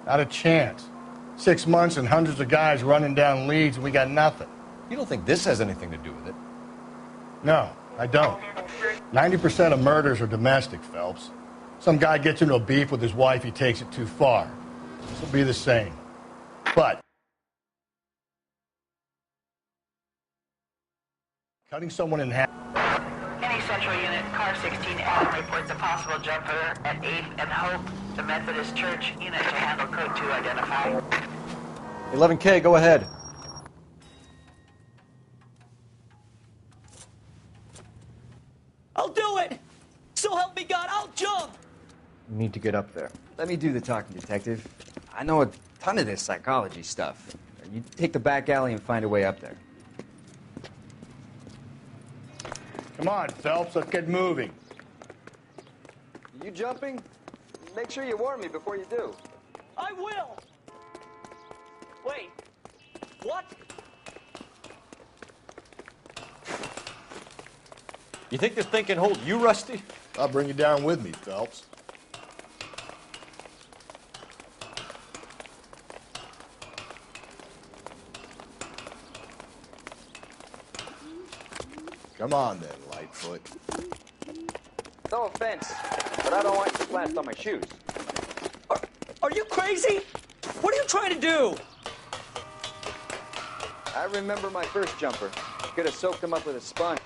Not a chance. 6 months and hundreds of guys running down leads, and we got nothing. You don't think this has anything to do with it? No, I don't. 90% of murders are domestic, Phelps. Some guy gets into a beef with his wife, he takes it too far. This will be the same. But cutting someone in half. Any Central Unit, Car 16L reports a possible jumper at 8th and Hope, the Methodist Church. Unit to handle code 2 identify. 11K, go ahead. I'll do it! So help me God, I'll jump! You need to get up there. Let me do the talking, Detective. I know a ton of this psychology stuff. You take the back alley and find a way up there. Come on, Phelps, let's get moving. You jumping? make sure you warn me before you do. I will! Wait. What? You think this thing can hold you, Rusty? I'll bring you down with me, Phelps. Come on then, Lightfoot. No offense, but I don't want you to blast on my shoes. Are you crazy? What are you trying to do? I remember my first jumper. Could have soaked him up with a sponge.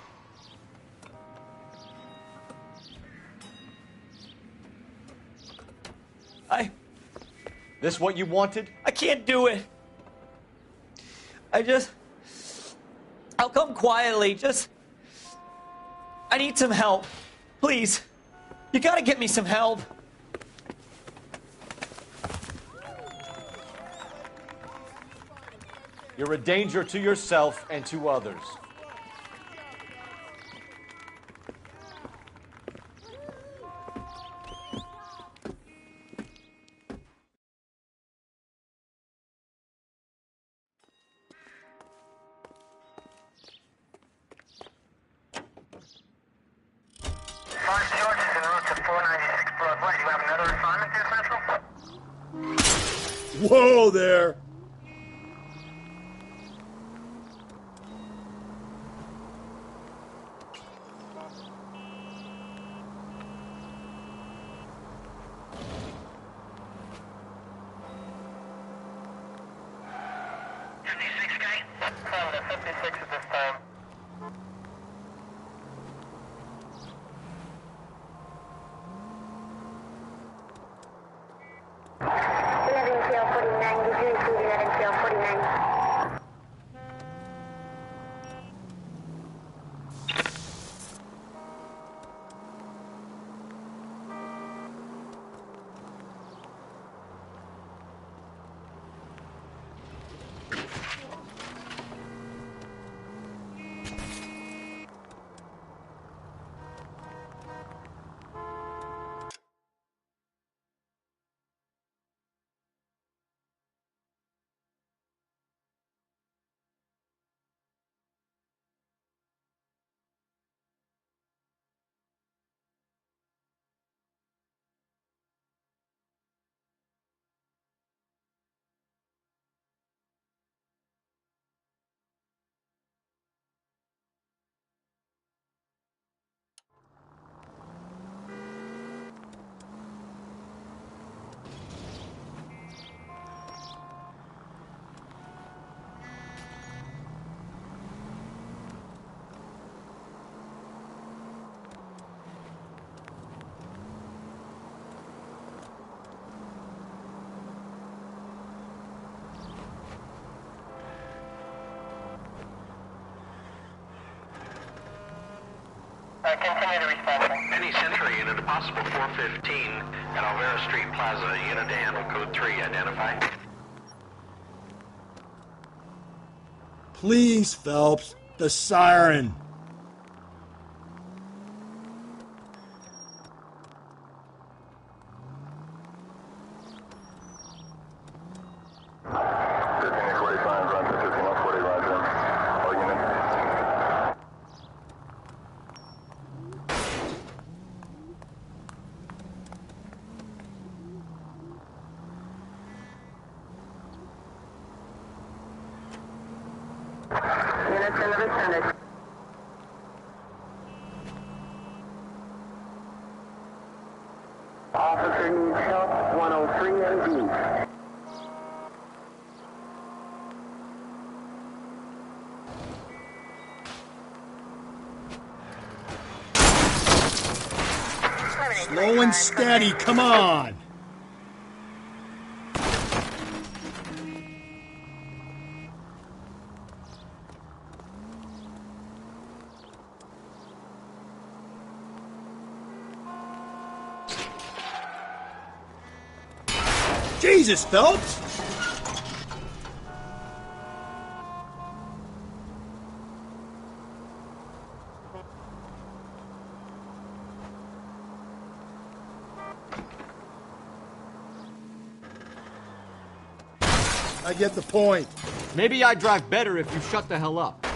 This what you wanted? I can't do it. I'll come quietly. I need some help. Please. You gotta get me some help. You're a danger to yourself and to others. Whoa there! Continue to respond. Any Century unit, a possible 415 at Alvera Street Plaza. Unit to handle code 3. Identify. Please, Phelps, the siren. Units in the vicinity. Officer needs help, 103 AD. Slow and steady, come on! Jesus, Phelps! I get the point. Maybe I'd drive better if you shut the hell up.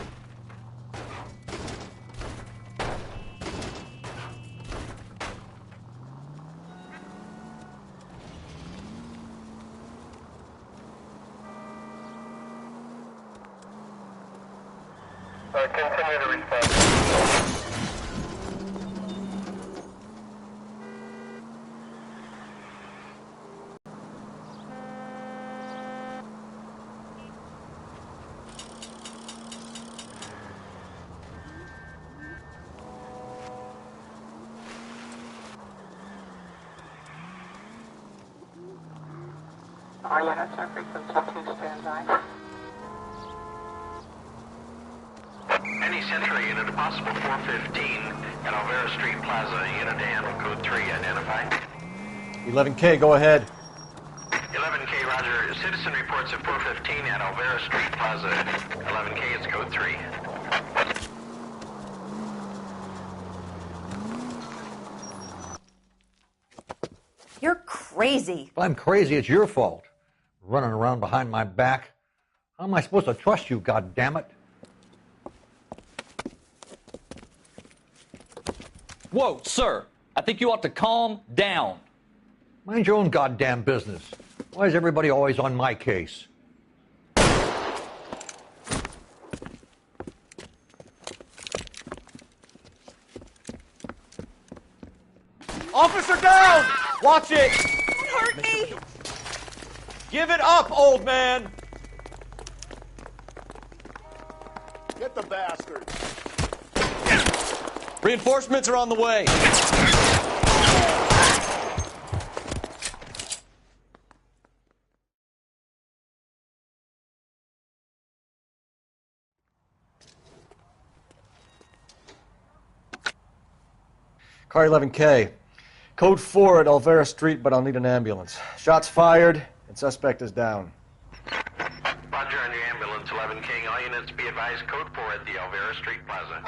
Continue to respond. All units are frequency 2 standby. Any Century unit, a possible 415 at Alvera Street Plaza. Unit to handle code 3, identify. 11K, go ahead. 11K, roger. Citizen reports at 415 at Alvera Street Plaza. 11K, it's code 3. You're crazy. If I'm crazy, it's your fault. Running around behind my back. How am I supposed to trust you, goddammit? Whoa, sir. I think you ought to calm down. Mind your own goddamn business. Why is everybody always on my case? Officer down! Watch it! Don't hurt me! Give it up, old man! Get the bastard. Reinforcements are on the way. Car 11K. Code 4 at Alvera Street, but I'll need an ambulance. Shots fired, and suspect is down. Roger on your ambulance, 11K. All units be advised, code 4 at the Alvera Street Plaza.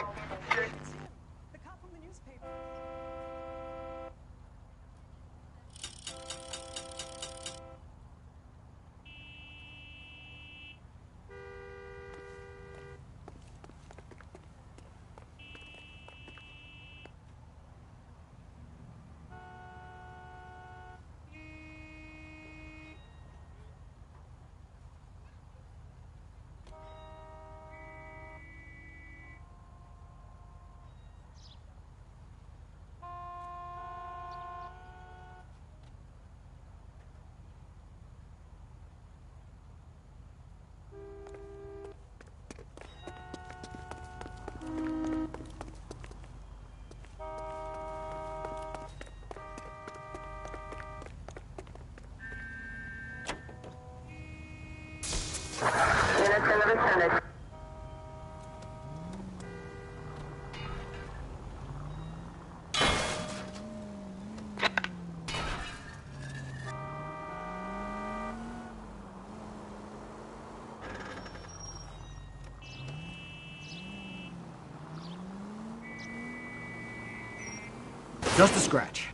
Just a scratch.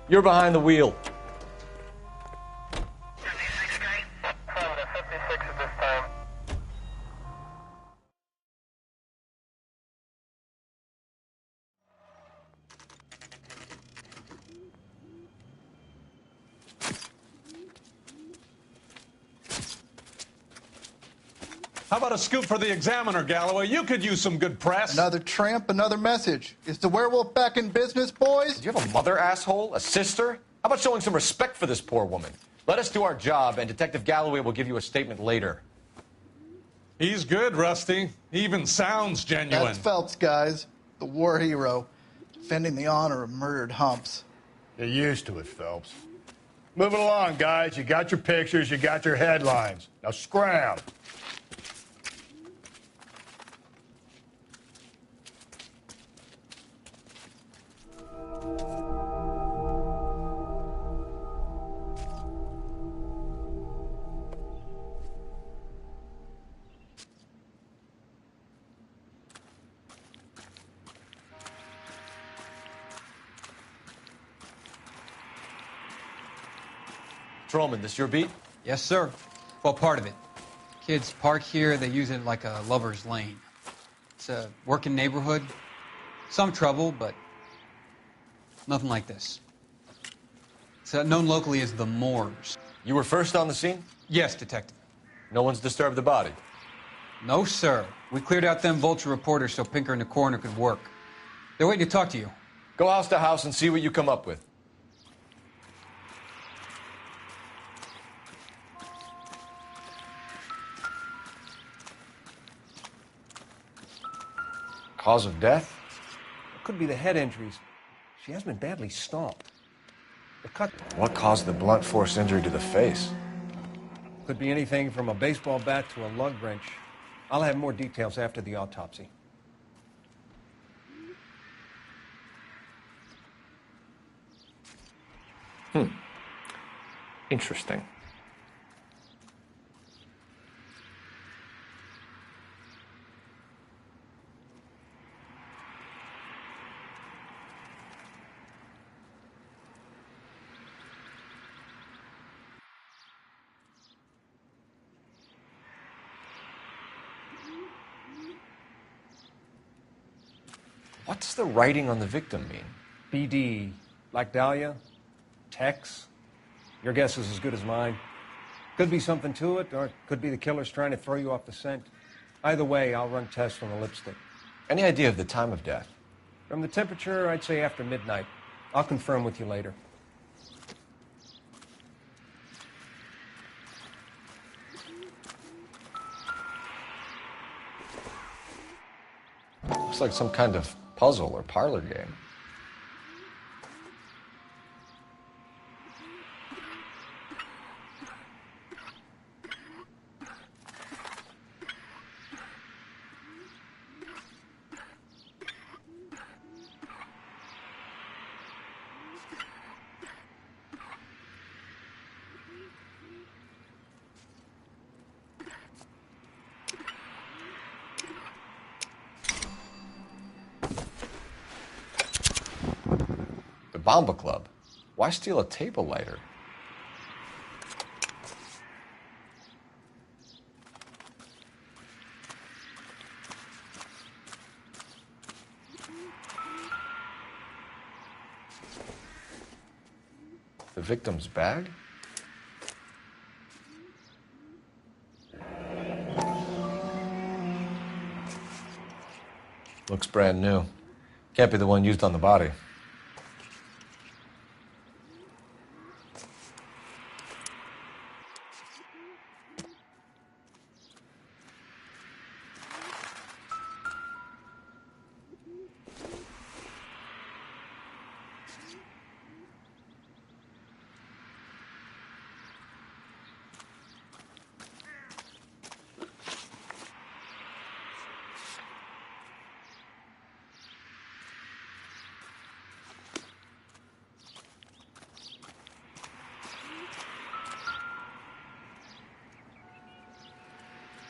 You're behind the wheel. How about a scoop for the Examiner, Galloway? You could use some good press. Another tramp, another message. Is the werewolf back in business, boys? Do you have a mother, asshole? A sister? How about showing some respect for this poor woman? Let us do our job, and Detective Galloway will give you a statement later. He's good, Rusty. He even sounds genuine. That's Phelps, guys. The war hero. Defending the honor of murdered humps. Get used to it, Phelps. Moving along, guys. You got your pictures, you got your headlines. Now scram. Patrolman, this your beat? Yes, sir. Well, part of it. Kids park here, they use it like a lover's lane. It's a working neighborhood. Some trouble, but nothing like this. It's known locally as the Moors. You were first on the scene? Yes, Detective. No one's disturbed the body? No, sir. We cleared out them vulture reporters so Pinker and the coroner could work. They're waiting to talk to you. Go house to house and see what you come up with. Cause of death? It could be the head injuries. She has been badly stomped. The cut What caused the blunt force injury to the face? could be anything from a baseball bat to a lug wrench. I'll have more details after the autopsy. Interesting. What's the writing on the victim mean? BD, like Dahlia, Tex. Your guess is as good as mine. Could be something to it, or it could be the killer's trying to throw you off the scent. Either way, I'll run tests on the lipstick. Any idea of the time of death? From the temperature, I'd say after midnight. I'll confirm with you later. Looks like some kind of puzzle or parlor game. Bomba Club. Why steal a table lighter? The victim's bag? Looks brand new. Can't be the one used on the body.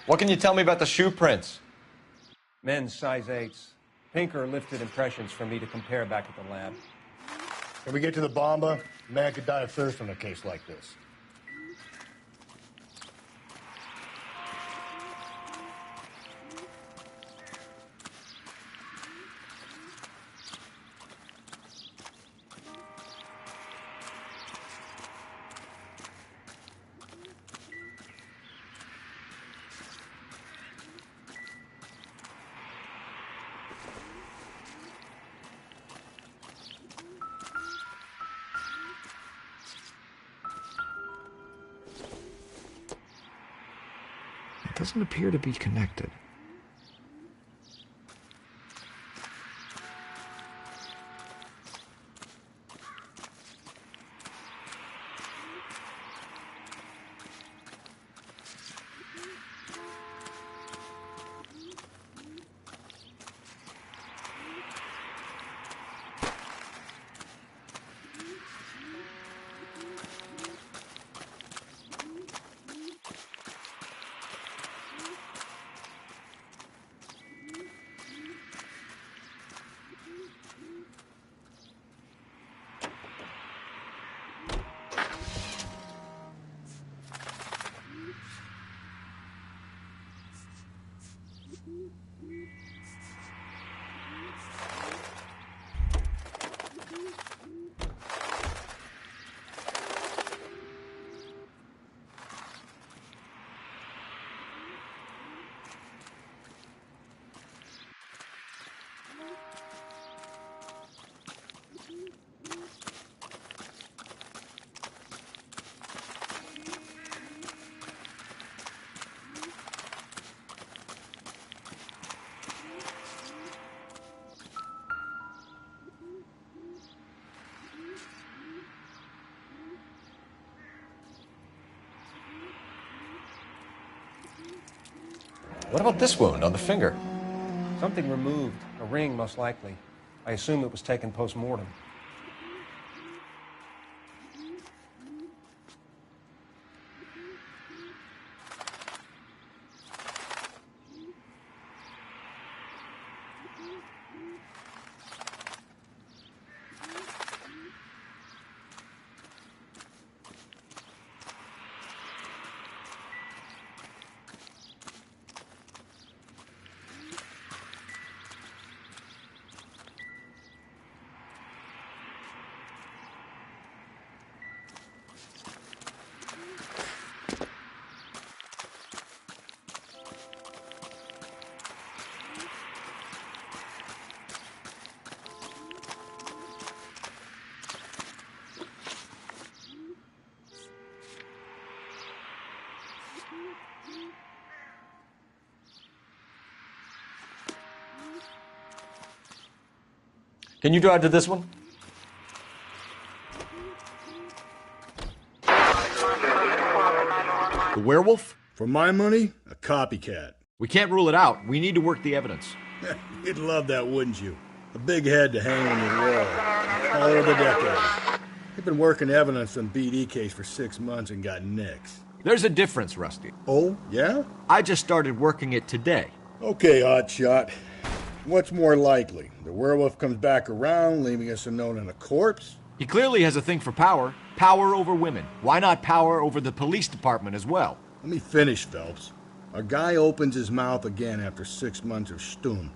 What can you tell me about the shoe prints? Men's size 8s. Pinker lifted impressions for me to compare back at the lab. When we get to the bomba, a man could die of thirst in a case like this. It doesn't appear to be connected. What about this wound on the finger? Something removed. A ring, most likely. I assume it was taken post-mortem. Can you drive to this one? The werewolf? For my money, a copycat. We can't rule it out. We need to work the evidence. You'd love that, wouldn't you? A big head to hang on your wall. All over the decade. They've been working evidence on BD case for 6 months and got nicks. There's a difference, Rusty. Oh, yeah? I just started working it today. Okay, hotshot. What's more likely? The werewolf comes back around, leaving us unknown in a corpse? He clearly has a thing for power. Power over women. Why not power over the police department as well? Let me finish, Phelps. A guy opens his mouth again after 6 months of stum.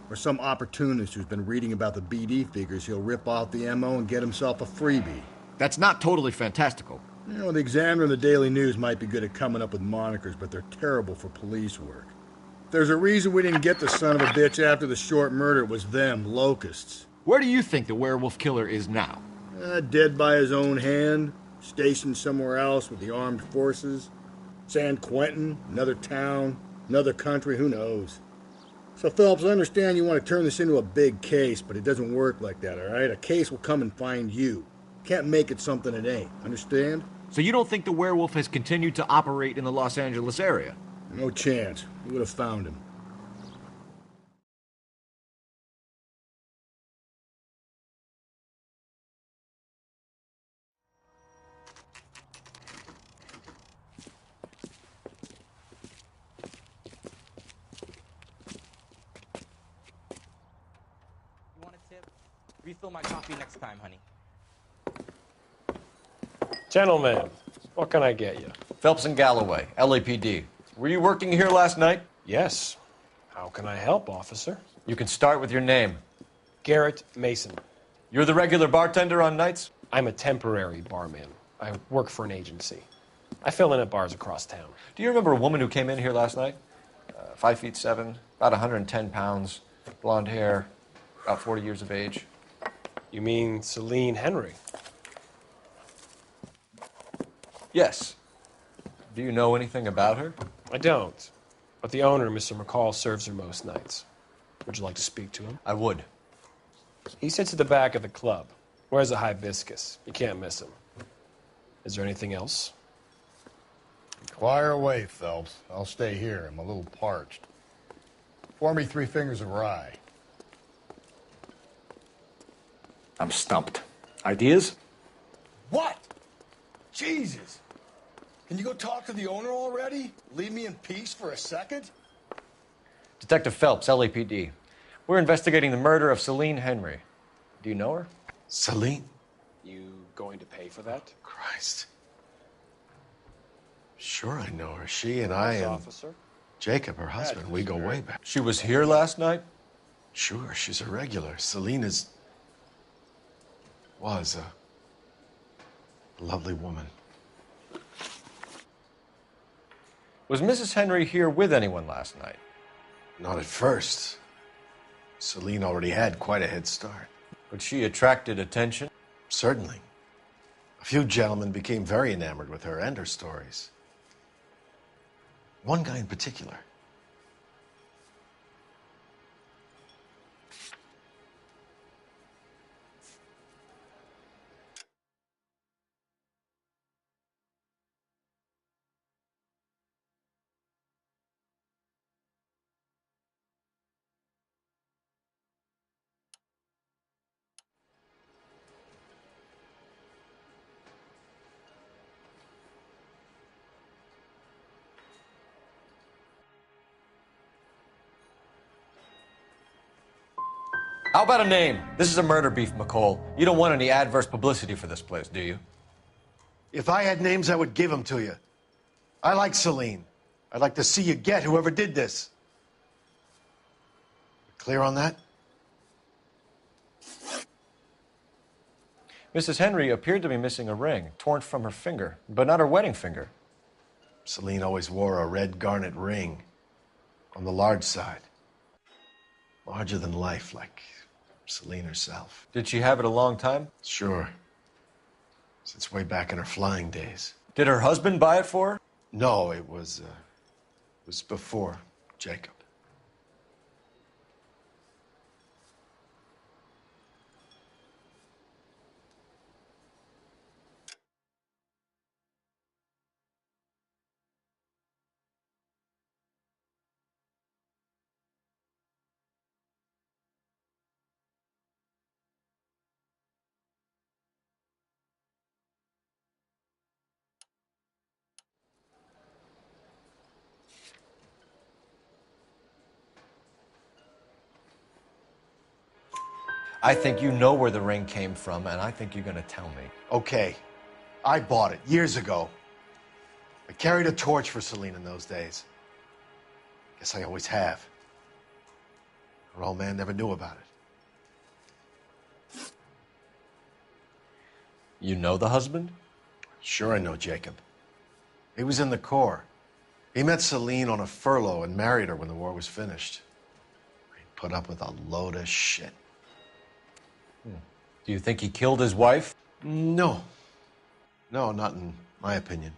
Or some opportunist who's been reading about the BD figures, he'll rip off the MO and get himself a freebie. That's not totally fantastical. You know, the Examiner and the Daily News might be good at coming up with monikers, but they're terrible for police work. If there's a reason we didn't get the son of a bitch after the short murder, it was them, locusts. Where do you think the werewolf killer is now? Dead by his own hand, stationed somewhere else with the armed forces. San Quentin, another town, another country, who knows? So, Phelps, I understand you want to turn this into a big case, but it doesn't work like that, all right? A case will come and find you. Can't make it something it ain't, understand? So you don't think the werewolf has continued to operate in the Los Angeles area? No chance. We would have found him. You want a tip? Refill my coffee next time, honey. Gentlemen, what can I get you? Phelps and Galloway, LAPD. Were you working here last night? Yes. How can I help, officer? You can start with your name. Garrett Mason. You're the regular bartender on nights? I'm a temporary barman. I work for an agency. I fill in at bars across town. Do you remember a woman who came in here last night? 5'7", about 110 pounds, blonde hair, about 40 years of age. You mean Celine Henry? Yes. Do you know anything about her? I don't. But the owner, Mr. McCall, serves her most nights. Would you like to speak to him? I would. He sits at the back of the club. Wears a hibiscus. You can't miss him. Is there anything else? Inquire away, Phelps. I'll stay here. I'm a little parched. Pour me 3 fingers of rye. I'm stumped. Ideas? What? Jesus! Can you go talk to the owner already? Leave me in peace for a second? Detective Phelps, LAPD. We're investigating the murder of Celine Henry. Do you know her? Celine? You going to pay for that? Christ. Sure I know her. She and I and Officer? Jacob, her husband, we go way back. She was here last night? Sure, she's a regular. Celine was a lovely woman. Was Mrs. Henry here with anyone last night? Not at first. Celine already had quite a head start. But she attracted attention? Certainly. A few gentlemen became very enamored with her and her stories. One guy in particular. How about a name? This is a murder beef, McCall. You don't want any adverse publicity for this place, do you? If I had names, I would give them to you. I like Celine. I'd like to see you get whoever did this. Clear on that? Mrs. Henry appeared to be missing a ring, torn from her finger, but not her wedding finger. Celine always wore a red garnet ring on the large side. Larger than life, like Celine herself. Did she have it a long time? Sure. Since way back in her flying days. Did her husband buy it for her? No, it was before Jacob. I think you know where the ring came from, and I think you're gonna tell me. Okay. I bought it years ago. I carried a torch for Celine in those days. Guess I always have. Her old man never knew about it. You know the husband? Sure I know Jacob. He was in the Corps. He met Celine on a furlough and married her when the war was finished. He put up with a load of shit. Do you think he killed his wife? No. No, not in my opinion.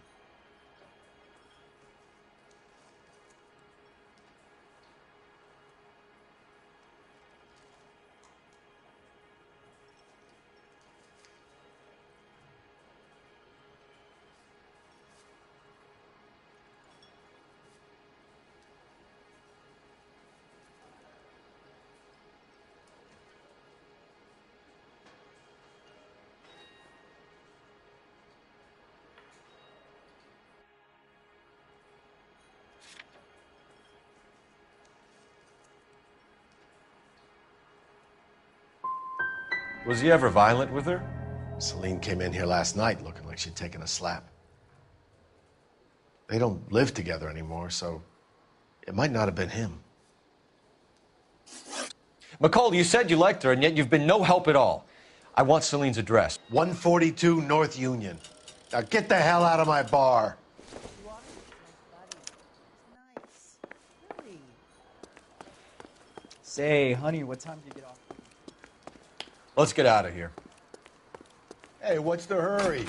Was he ever violent with her? Celine came in here last night looking like she'd taken a slap. They don't live together anymore, so it might not have been him. McCall, you said you liked her, and yet you've been no help at all. I want Celine's address. 142 North Union. Now get the hell out of my bar. Say, honey, what time do you get off? Let's get out of here. Hey, what's the hurry?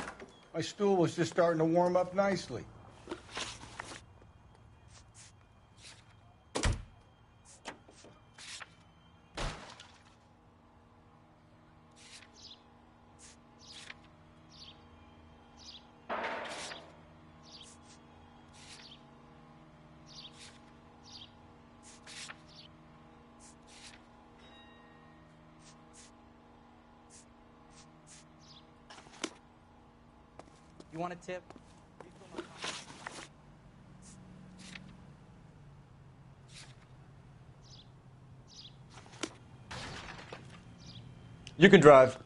My stool was just starting to warm up nicely. You want a tip? You can drive.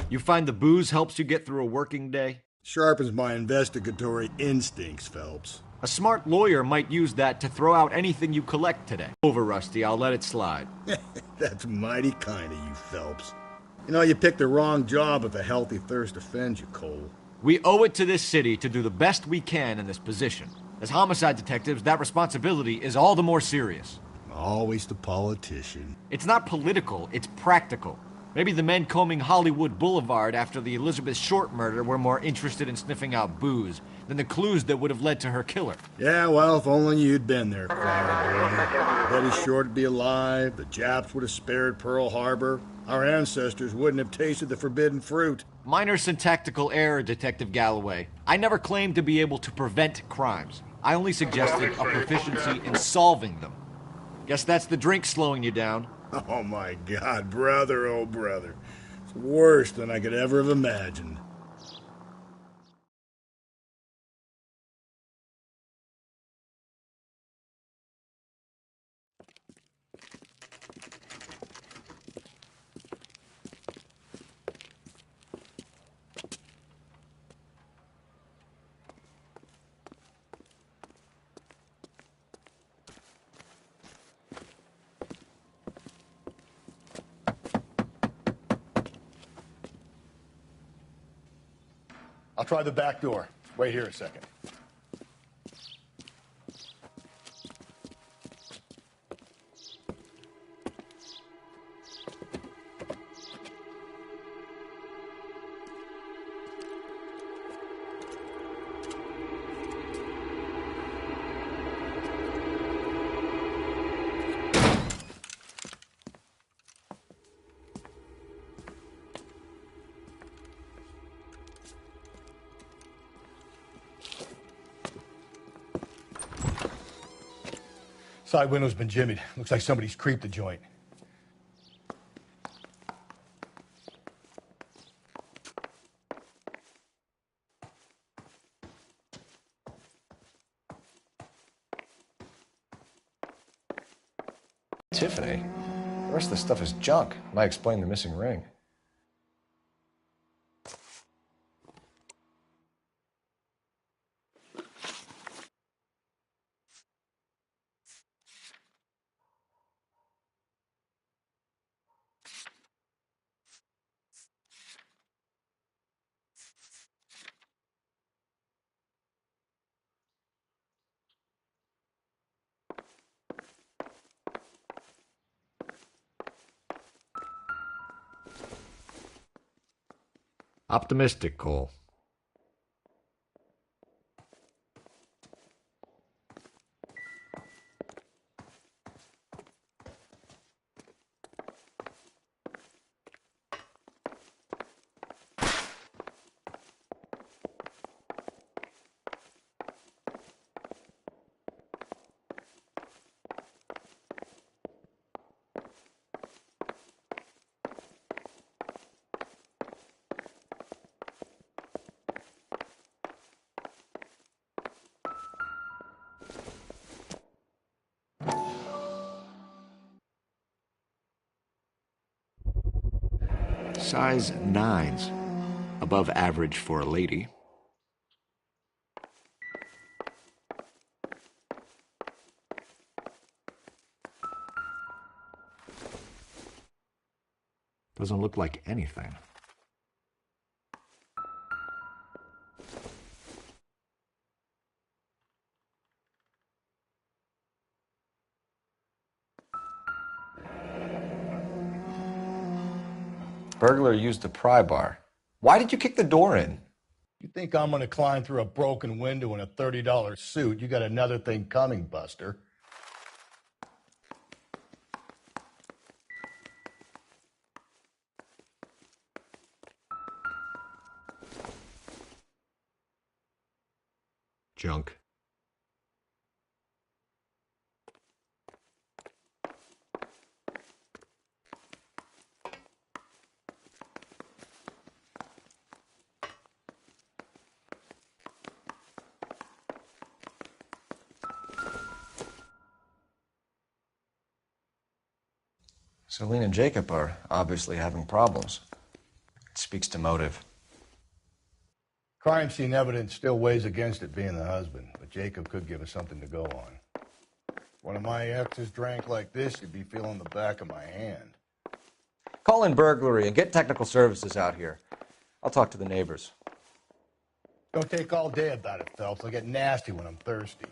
You find the booze helps you get through a working day? Sharpens my investigatory instincts, Phelps. A smart lawyer might use that to throw out anything you collect today. Over, Rusty. I'll let it slide. That's mighty kind of you, Phelps. You know, you picked the wrong job if a healthy thirst offends you, Cole. We owe it to this city to do the best we can in this position. As homicide detectives, that responsibility is all the more serious. Always the politician. It's not political, it's practical. Maybe the men combing Hollywood Boulevard after the Elizabeth Short murder were more interested in sniffing out booze than the clues that would have led to her killer. Yeah, well, if only you'd been there, Flower Boy. Betty Short would be alive, the Japs would have spared Pearl Harbor, our ancestors wouldn't have tasted the forbidden fruit. Minor syntactical error, Detective Galloway. I never claimed to be able to prevent crimes. I only suggested a proficiency in solving them. Guess that's the drink slowing you down. Oh my God, brother, oh brother. It's worse than I could ever have imagined. I'll try the back door. Wait here a second. Side window's been jimmied. Looks like somebody's creeped the joint. Tiffany. The rest of the stuff is junk. Might explain the missing ring. Optimistic, Cole. Size 9s. Above average for a lady. Doesn't look like anything. Burglar used a pry bar. Why did you kick the door in? You think I'm gonna climb through a broken window in a $30 suit? You got another thing coming, Buster. Junk. Celine and Jacob are obviously having problems. It speaks to motive. Crime scene evidence still weighs against it being the husband, but Jacob could give us something to go on. One of my exes drank like this, you'd be feeling the back of my hand. Call in burglary and get technical services out here. I'll talk to the neighbors. Don't take all day about it, Phelps. I'll get nasty when I'm thirsty.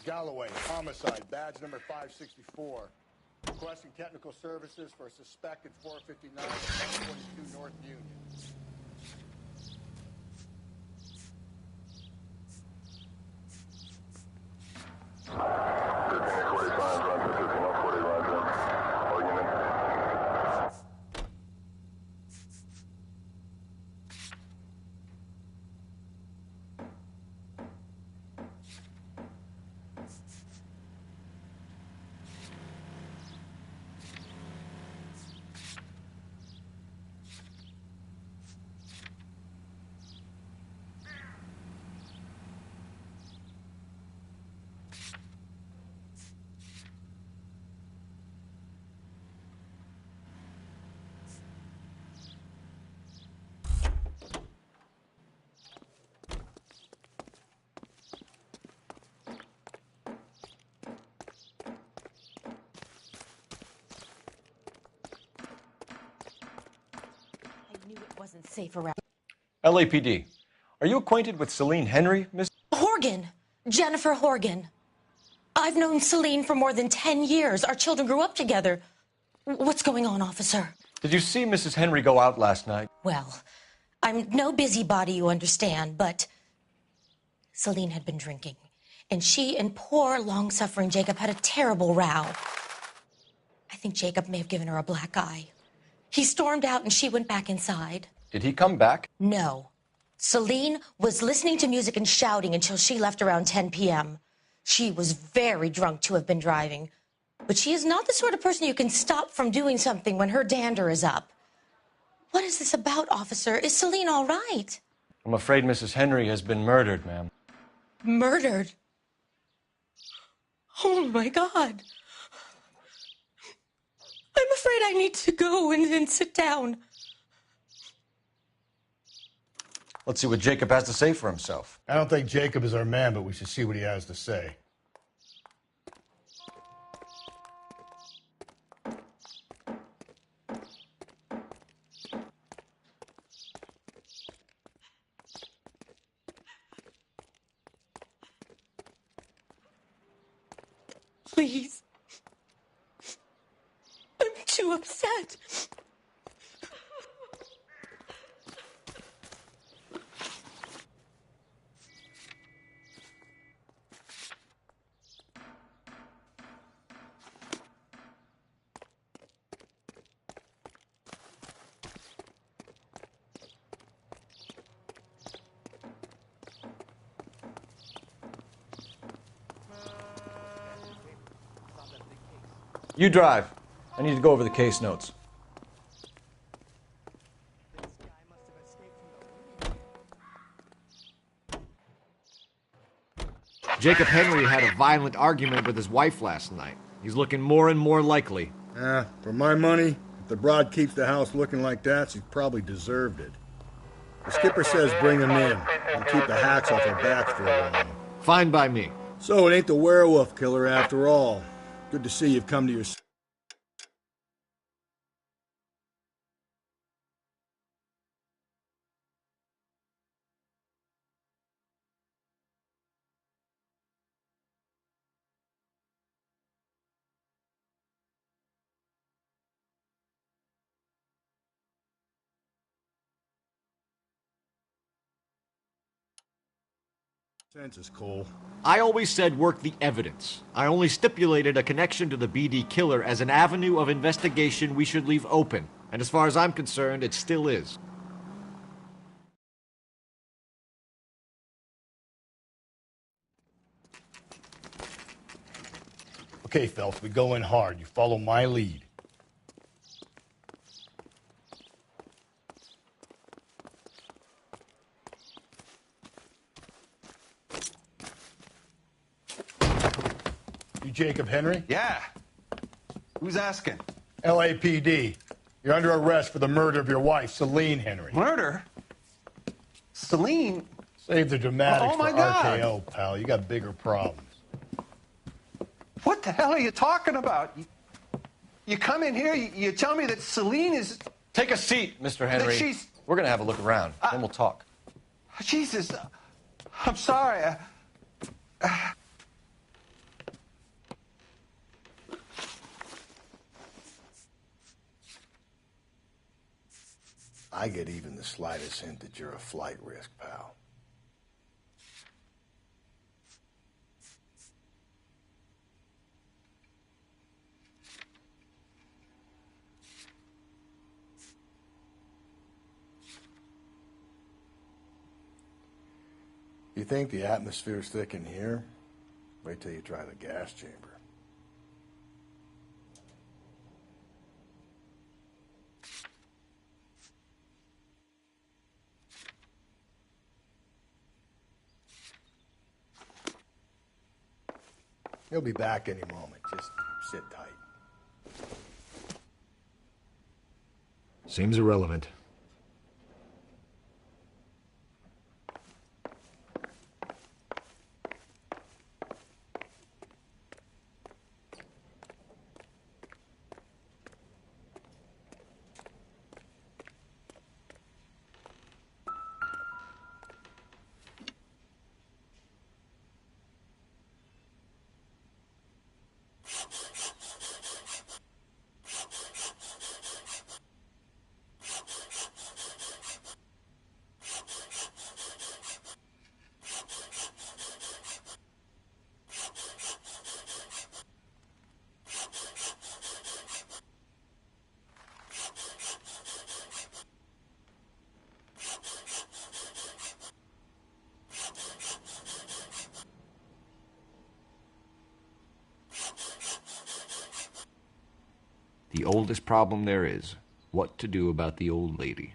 Galloway, homicide, badge number 564. Requesting technical services for a suspected 459 at 142 North Union. Wasn't safe around. LAPD. Are you acquainted with Celine Henry, Miss? Horgan. Jennifer Horgan. I've known Celine for more than 10 years. Our children grew up together. What's going on, officer? Did you see Mrs. Henry go out last night? Well, I'm no busybody, you understand, but Celine had been drinking, and she and poor, long-suffering Jacob had a terrible row. I think Jacob may have given her a black eye. He stormed out, and she went back inside. Did he come back? No. Celine was listening to music and shouting until she left around 10 p.m. She was very drunk to have been driving. But she is not the sort of person you can stop from doing something when her dander is up. What is this about, officer? Is Celine all right? I'm afraid Mrs. Henry has been murdered, ma'am. Murdered? Oh, my God. I'm afraid I need to go and sit down. Let's see what Jacob has to say for himself. I don't think Jacob is our man, but we should see what he has to say. Please. I'm too upset. You drive. I need to go over the case notes. Jacob Henry had a violent argument with his wife last night. He's looking more and more likely. For my money, if the broad keeps the house looking like that, she's probably deserved it. The skipper says bring him in and keep the hacks off her backs for a while. Fine by me. So it ain't the werewolf killer after all. Good to see you've come to your senses, Cole. I always said work the evidence. I only stipulated a connection to the BD killer as an avenue of investigation we should leave open. And as far as I'm concerned, it still is. Okay, Phelps, we go in hard. You follow my lead. You Jacob Henry? Yeah. Who's asking? LAPD. You're under arrest for the murder of your wife, Celine Henry. Murder? Celine? Save the dramatics Oh, my for God. RKO, pal. You got bigger problems. What the hell are you talking about? You come in here, you tell me that Celine is... Take a seat, Mr. Henry. That she's... We're going to have a look around, then we'll talk. Jesus, I'm sorry. I get even the slightest hint that you're a flight risk, pal. You think the atmosphere's thick in here? Wait till you try the gas chamber. He'll be back any moment. Just sit tight. Seems irrelevant. The oldest problem there is, what to do about the old lady.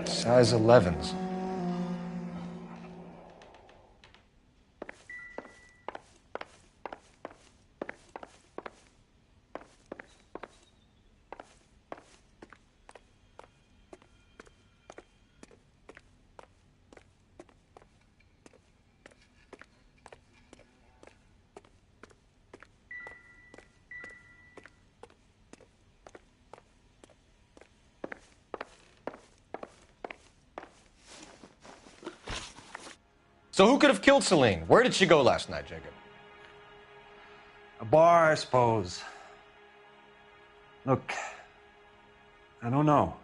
Size 11s. So who could have killed Celine? Where did she go last night, Jacob? A bar, I suppose. Look, I don't know.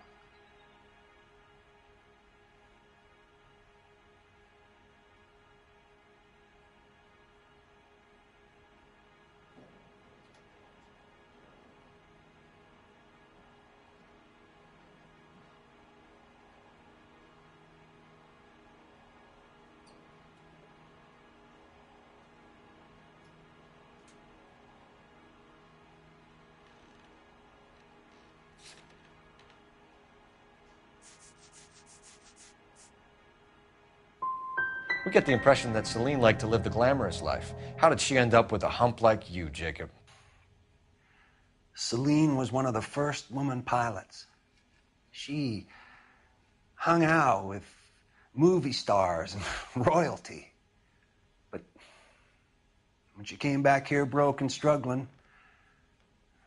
We get the impression that Celine liked to live the glamorous life. How did she end up with a hump like you, Jacob? Celine was one of the first woman pilots. She hung out with movie stars and royalty. But when she came back here broke and struggling,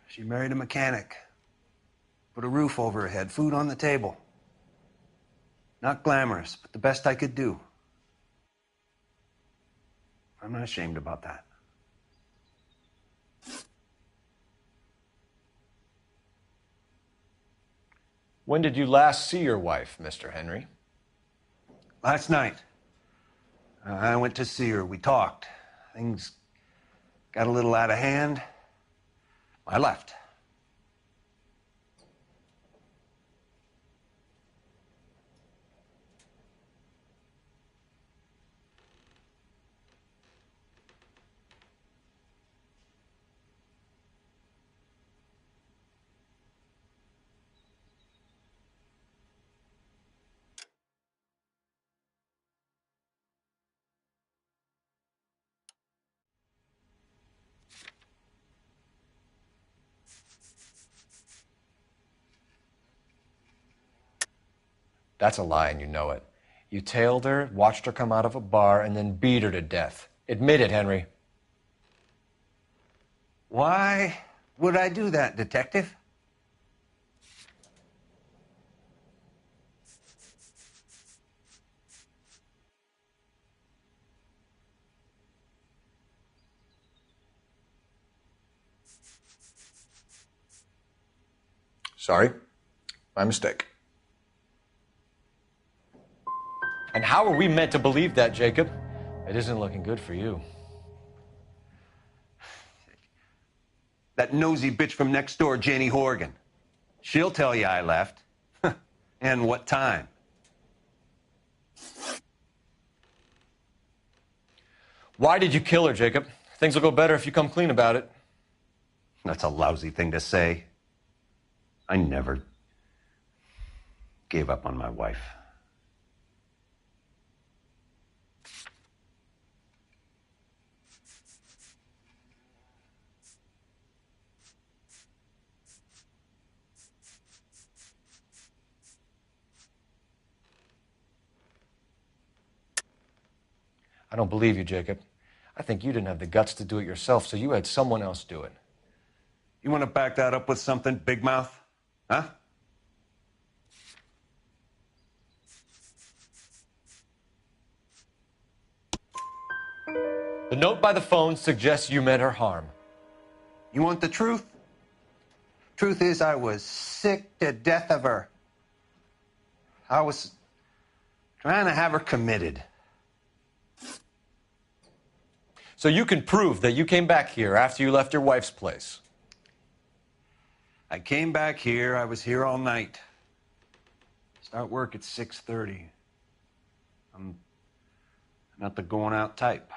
she married a mechanic. Put a roof over her head, food on the table. Not glamorous, but the best I could do. I'm not ashamed about that. When did you last see your wife, Mr. Henry? Last night. I went to see her. We talked. Things got a little out of hand. I left. That's a lie, and you know it. You tailed her, watched her come out of a bar, and then beat her to death. Admit it, Henry. Why would I do that, Detective? Sorry. My mistake. And how are we meant to believe that, Jacob? It isn't looking good for you. That nosy bitch from next door, Janie Horgan. She'll tell you I left. And what time. Why did you kill her, Jacob? Things will go better if you come clean about it. That's a lousy thing to say. I never gave up on my wife. I don't believe you, Jacob. I think you didn't have the guts to do it yourself, so you had someone else do it. You want to back that up with something, Big Mouth? Huh? The note by the phone suggests you meant her harm. You want the truth? Truth is, I was sick to death of her. I was trying to have her committed. So you can prove that you came back here after you left your wife's place. I came back here. I was here all night. Start work at 6:30. I'm not the going out type.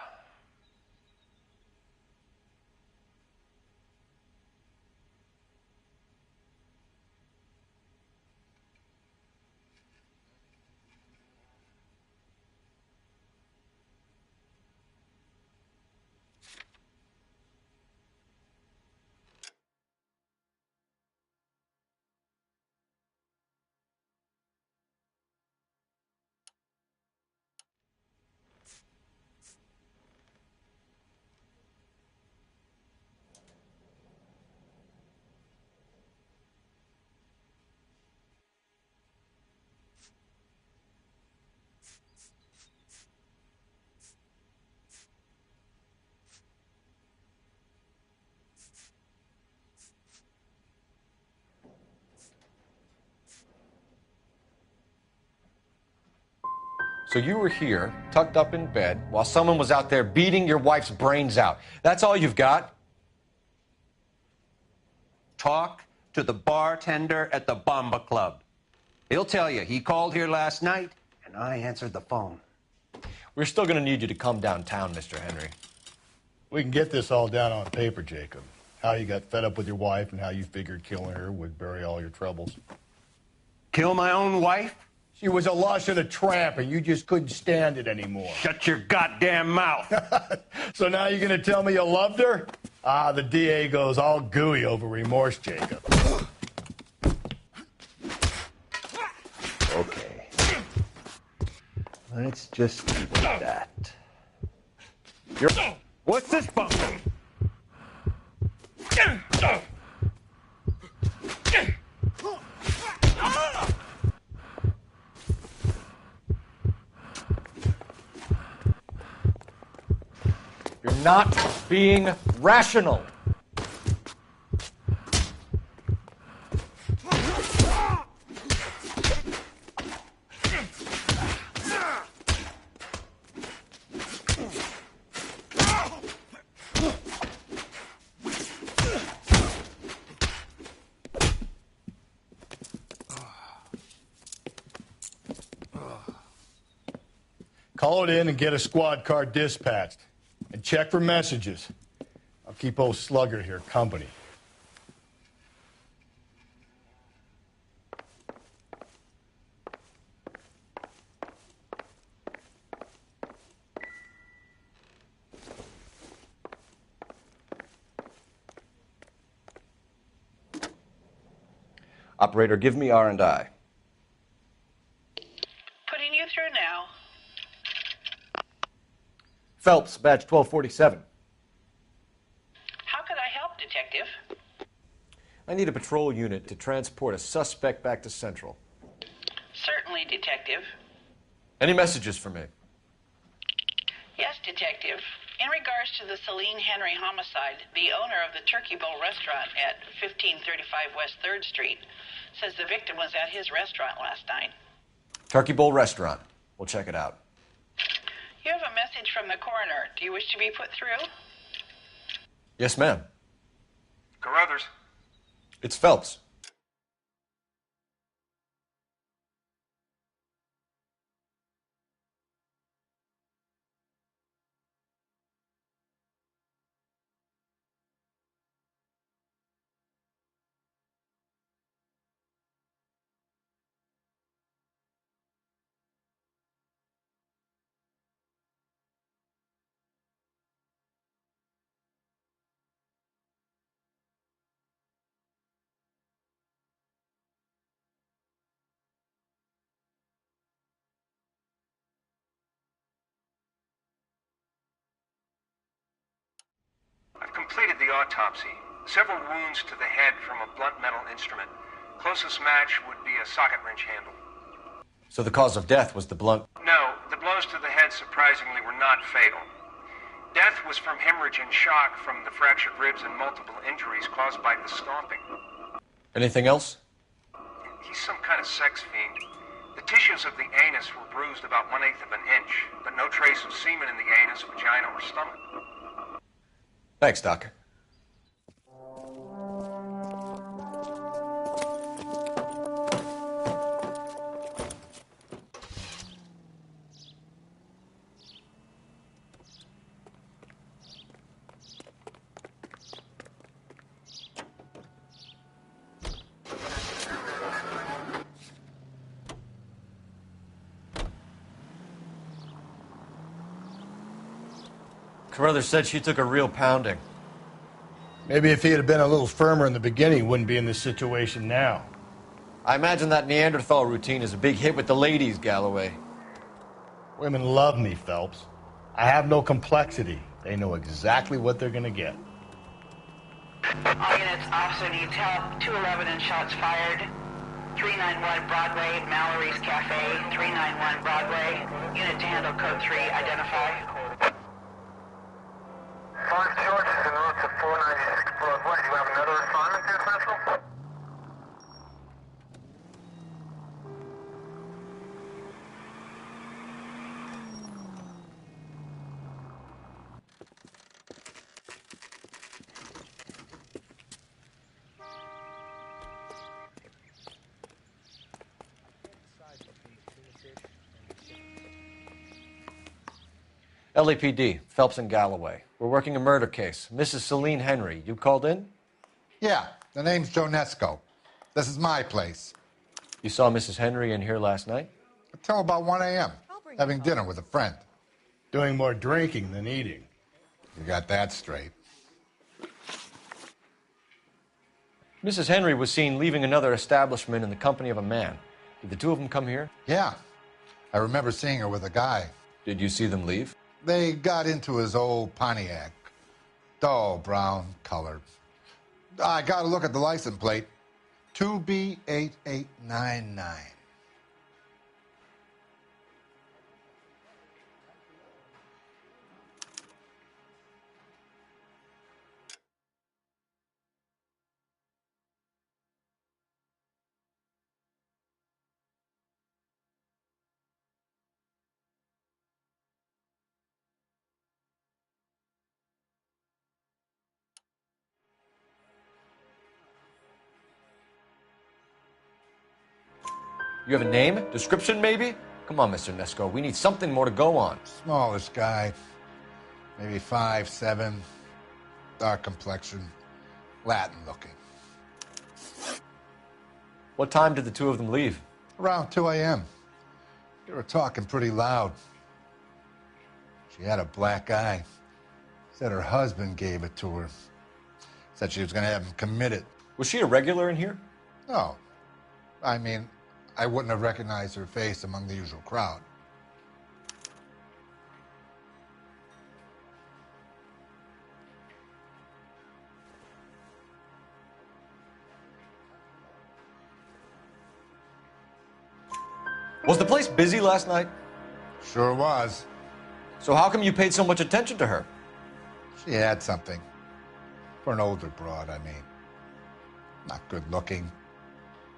So you were here, tucked up in bed, while someone was out there beating your wife's brains out. That's all you've got? Talk to the bartender at the Bomba Club. He'll tell you he called here last night, and I answered the phone. We're still going to need you to come downtown, Mr. Henry. We can get this all down on paper, Jacob. How you got fed up with your wife and how you figured killing her would bury all your troubles. Kill my own wife? She was a lush and a tramp, and you just couldn't stand it anymore. Shut your goddamn mouth. So now you're going to tell me you loved her? Ah, the DA goes all gooey over remorse, Jacob. Okay. Let's just leave it at that. What's this bump? You're not being rational. Call it in and get a squad car dispatched. And check for messages. I'll keep old Slugger here company. Operator, give me R&I. Putting you through now. Phelps, badge 1247. How could I help, Detective? I need a patrol unit to transport a suspect back to Central. Certainly, Detective. Any messages for me? Yes, Detective. In regards to the Celine Henry homicide, the owner of the Turkey Bowl restaurant at 1535 West 3rd Street says the victim was at his restaurant last night. Turkey Bowl Restaurant. We'll check it out. You have a message from the coroner. Do you wish to be put through? Yes, ma'am. Carruthers. It's Phelps. I've completed the autopsy. Several wounds to the head from a blunt metal instrument. Closest match would be a socket wrench handle. So the cause of death was the blunt... No, the blows to the head surprisingly were not fatal. Death was from hemorrhage and shock from the fractured ribs and multiple injuries caused by the stomping. Anything else? He's some kind of sex fiend. The tissues of the anus were bruised about 1/8 of an inch, but no trace of semen in the anus, vagina, or stomach. Thanks, Doc. Carruthers said she took a real pounding. Maybe if he had been a little firmer in the beginning, he wouldn't be in this situation now. I imagine that Neanderthal routine is a big hit with the ladies, Galloway. Women love me, Phelps. I have no complexity. They know exactly what they're going to get. All units, officer needs help. 211 and shots fired. 391 Broadway, Mallory's Cafe. 391 Broadway. Unit to handle code 3, identify. 5 George is en route to 496 Broadway. Do you have another assignment there, Central? LAPD, Phelps and Galloway. We're working a murder case. Mrs. Celine Henry, you called in? Yeah, the name's Jonesco. This is my place. You saw Mrs. Henry in here last night? Until about 1 a.m., having dinner with a friend. Doing more drinking than eating. You got that straight. Mrs. Henry was seen leaving another establishment in the company of a man. Did the two of them come here? Yeah, I remember seeing her with a guy. Did you see them leave? They got into his old Pontiac. Dull brown color. I got a look at the license plate. 2B8899. You have a name? Description, maybe? Come on, Mr. Nesco. We need something more to go on. Smallish guy. Maybe 5'7", dark complexion, Latin looking. What time did the two of them leave? Around 2 a.m. They were talking pretty loud. She had a black eye. Said her husband gave it to her. Said she was going to have him committed. Was she a regular in here? No. I mean, I wouldn't have recognized her face among the usual crowd. Was the place busy last night? Sure was. So how come you paid so much attention to her? She had something. For an older broad, I mean. Not good looking,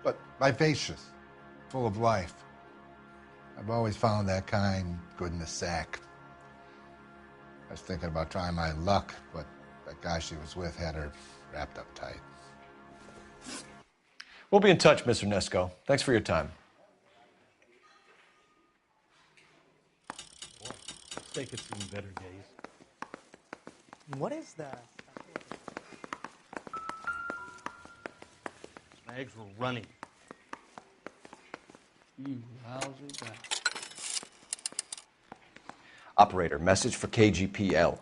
but vivacious, full of life. I've always found that kind good in the sack. I was thinking about trying my luck, but that guy she was with had her wrapped up tight. We'll be in touch, Mr. Nesco. Thanks for your time. Take it to better days. What is that? My eggs were running. You lousy bastard. Operator, message for KGPL.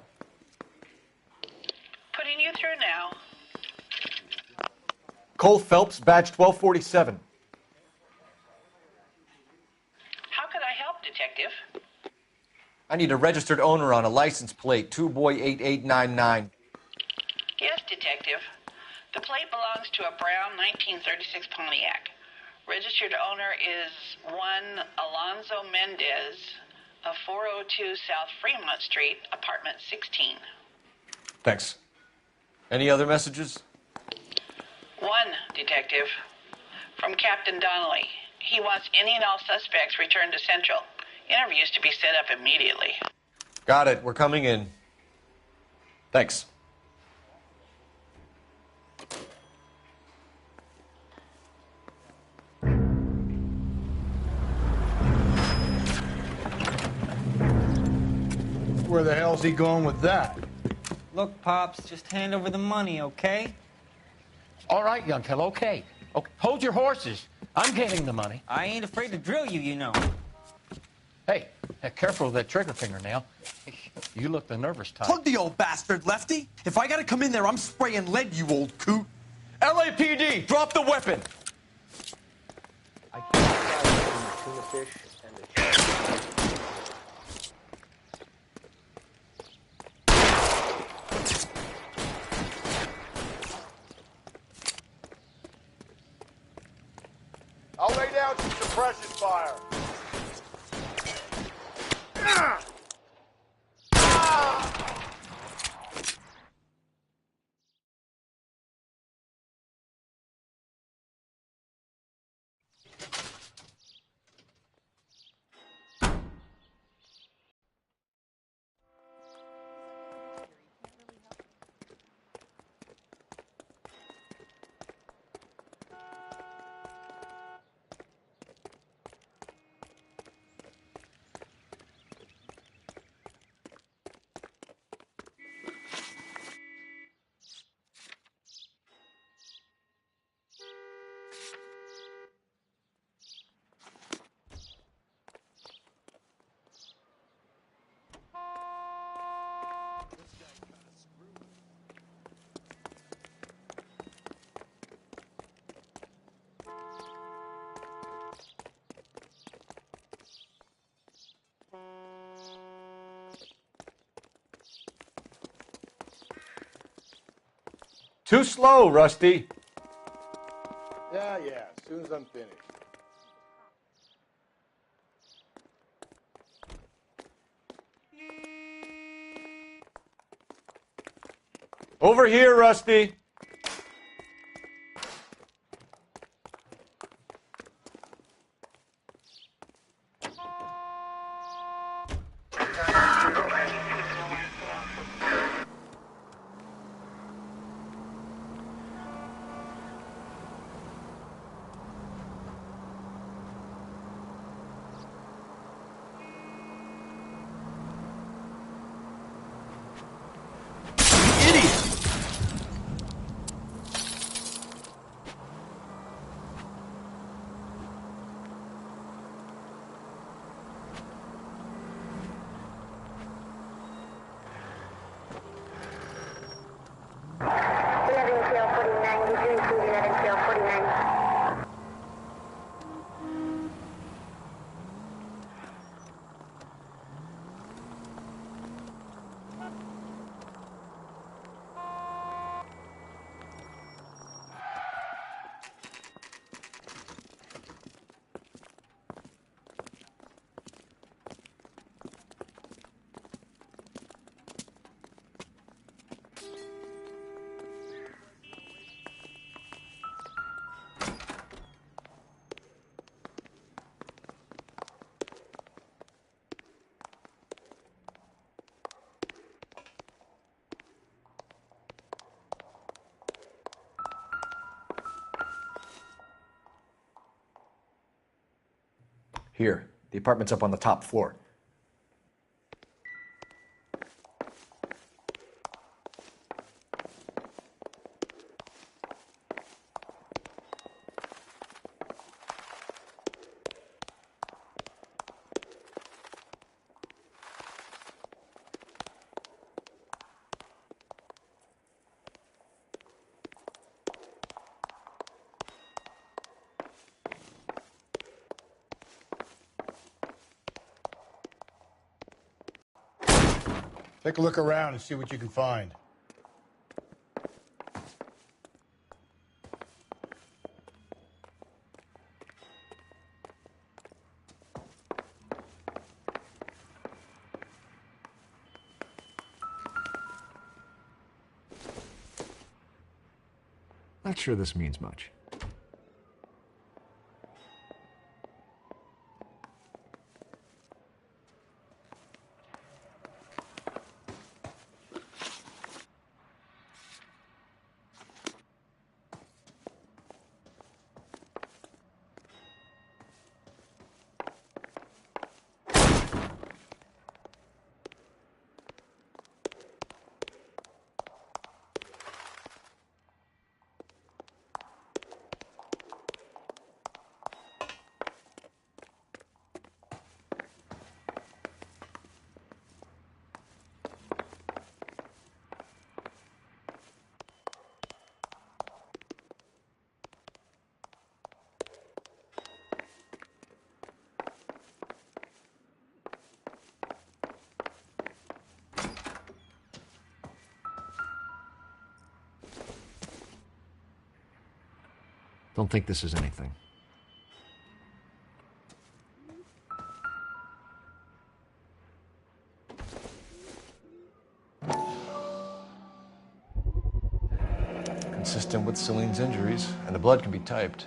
Putting you through now. Cole Phelps, badge 1247. How could I help, Detective? I need a registered owner on a license plate, 2boy8899. Yes, Detective. The plate belongs to a brown 1936 Pontiac. Registered owner is one Alonzo Mendez of 402 South Fremont Street, apartment 16. Thanks. Any other messages? One, Detective. From Captain Donnelly. He wants any and all suspects returned to Central. Interviews to be set up immediately. Got it. We're coming in. Thanks. Where the hell's he going with that? Look, Pops, just hand over the money, okay? All right, young fellow, okay. Hold your horses. I'm getting the money. I ain't afraid to drill you, you know. Hey, careful of that trigger finger now. You look the nervous type. Plug the old bastard, Lefty. If I gotta come in there, I'm spraying lead, you old coot. LAPD, drop the weapon! I can't tuna fish and the I'll lay down some suppression fire. Too slow, Rusty. Yeah, as soon as I'm finished. Over here, Rusty. Here, the apartment's up on the top floor. Take a look around and see what you can find. Not sure this means much. Don't think this is anything. Consistent with Celine's injuries, and the blood can be typed.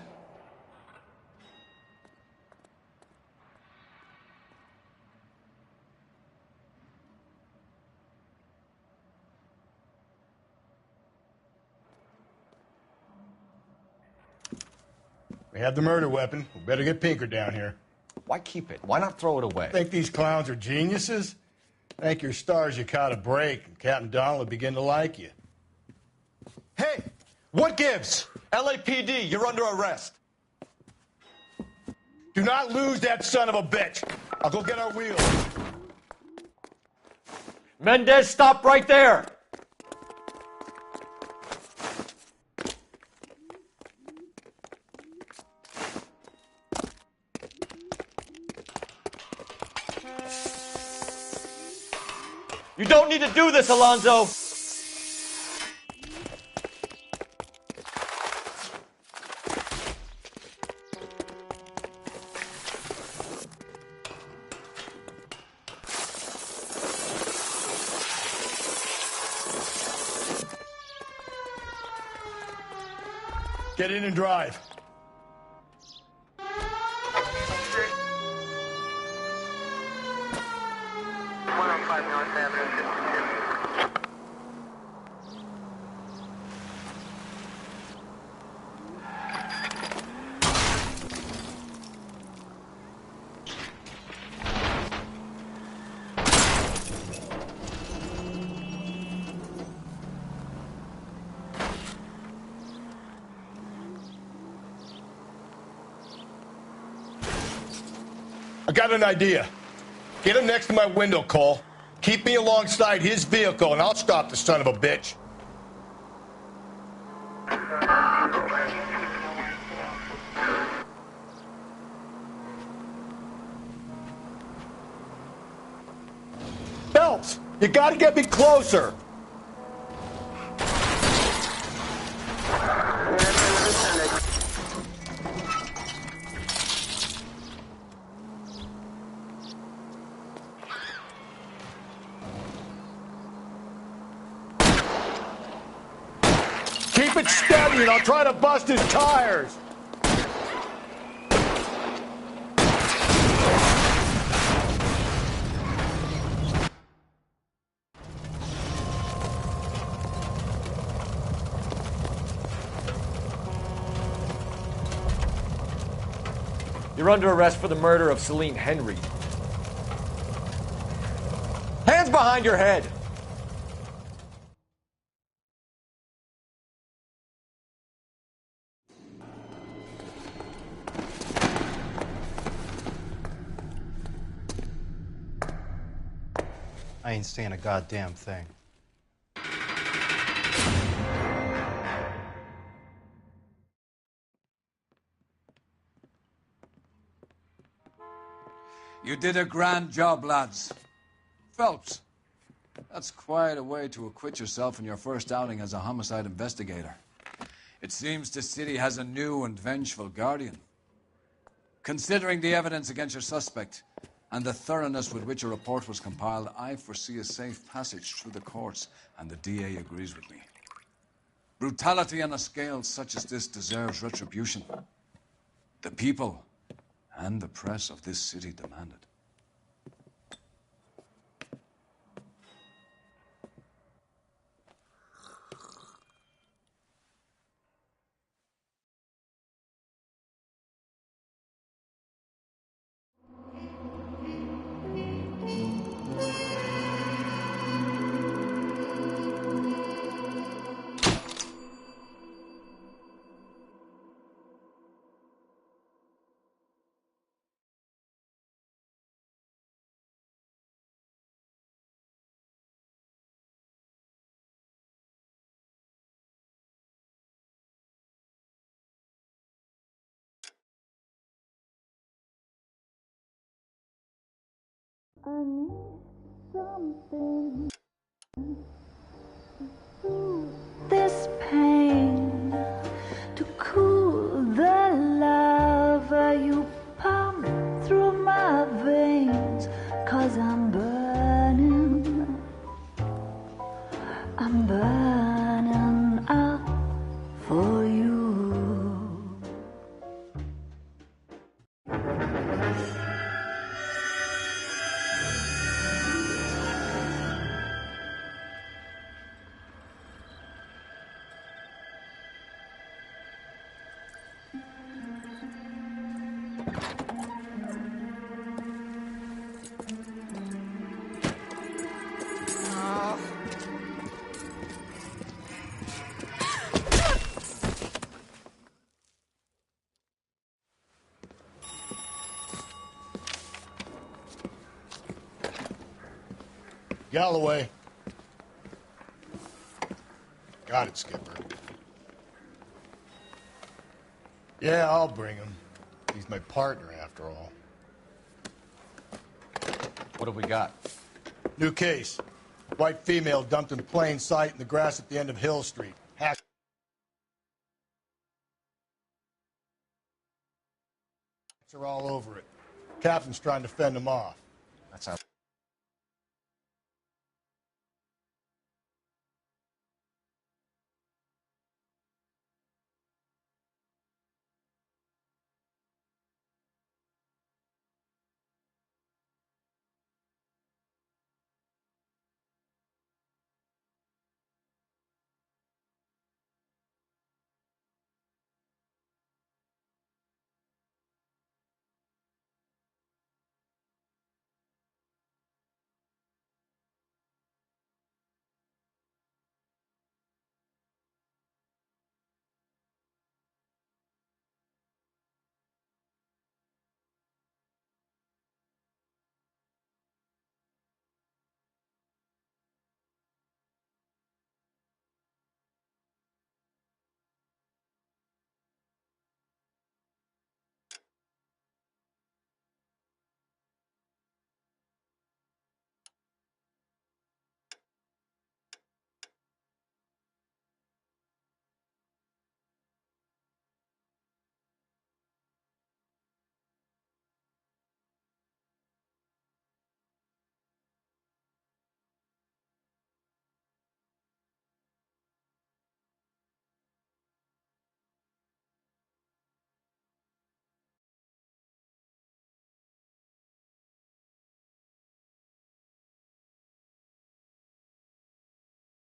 We have the murder weapon. We better get Pinker down here. Why keep it? Why not throw it away? Think these clowns are geniuses? Thank your stars you caught a break, and Captain Donald will begin to like you. Hey, what gives? LAPD, you're under arrest. Do not lose that son of a bitch. I'll go get our wheels. Mendez, stop right there! You don't need to do this, Alonzo! Get in and drive. I got an idea. Get him next to my window, Cole. Keep me alongside his vehicle, and I'll stop the son of a bitch. Phelps, you gotta get me closer. Keep it steady, and I'll try to bust his tires. You're under arrest for the murder of Celine Henry. Hands behind your head! I ain't saying a goddamn thing. You did a grand job, lads. Phelps, that's quite a way to acquit yourself in your first outing as a homicide investigator. It seems the city has a new and vengeful guardian. Considering the evidence against your suspect and the thoroughness with which a report was compiled, I foresee a safe passage through the courts, and the DA agrees with me. Brutality on a scale such as this deserves retribution. The people and the press of this city demand it. I need something to soothe this pain, to cool the lava you pump through my veins, 'cause I'm burning up for you. Galloway. Got it, Skipper. Yeah, I'll bring him. He's my partner, after all. What have we got? New case. White female dumped in plain sight in the grass at the end of Hill Street. Hack. Are all over it. Captain's trying to fend them off. That sounds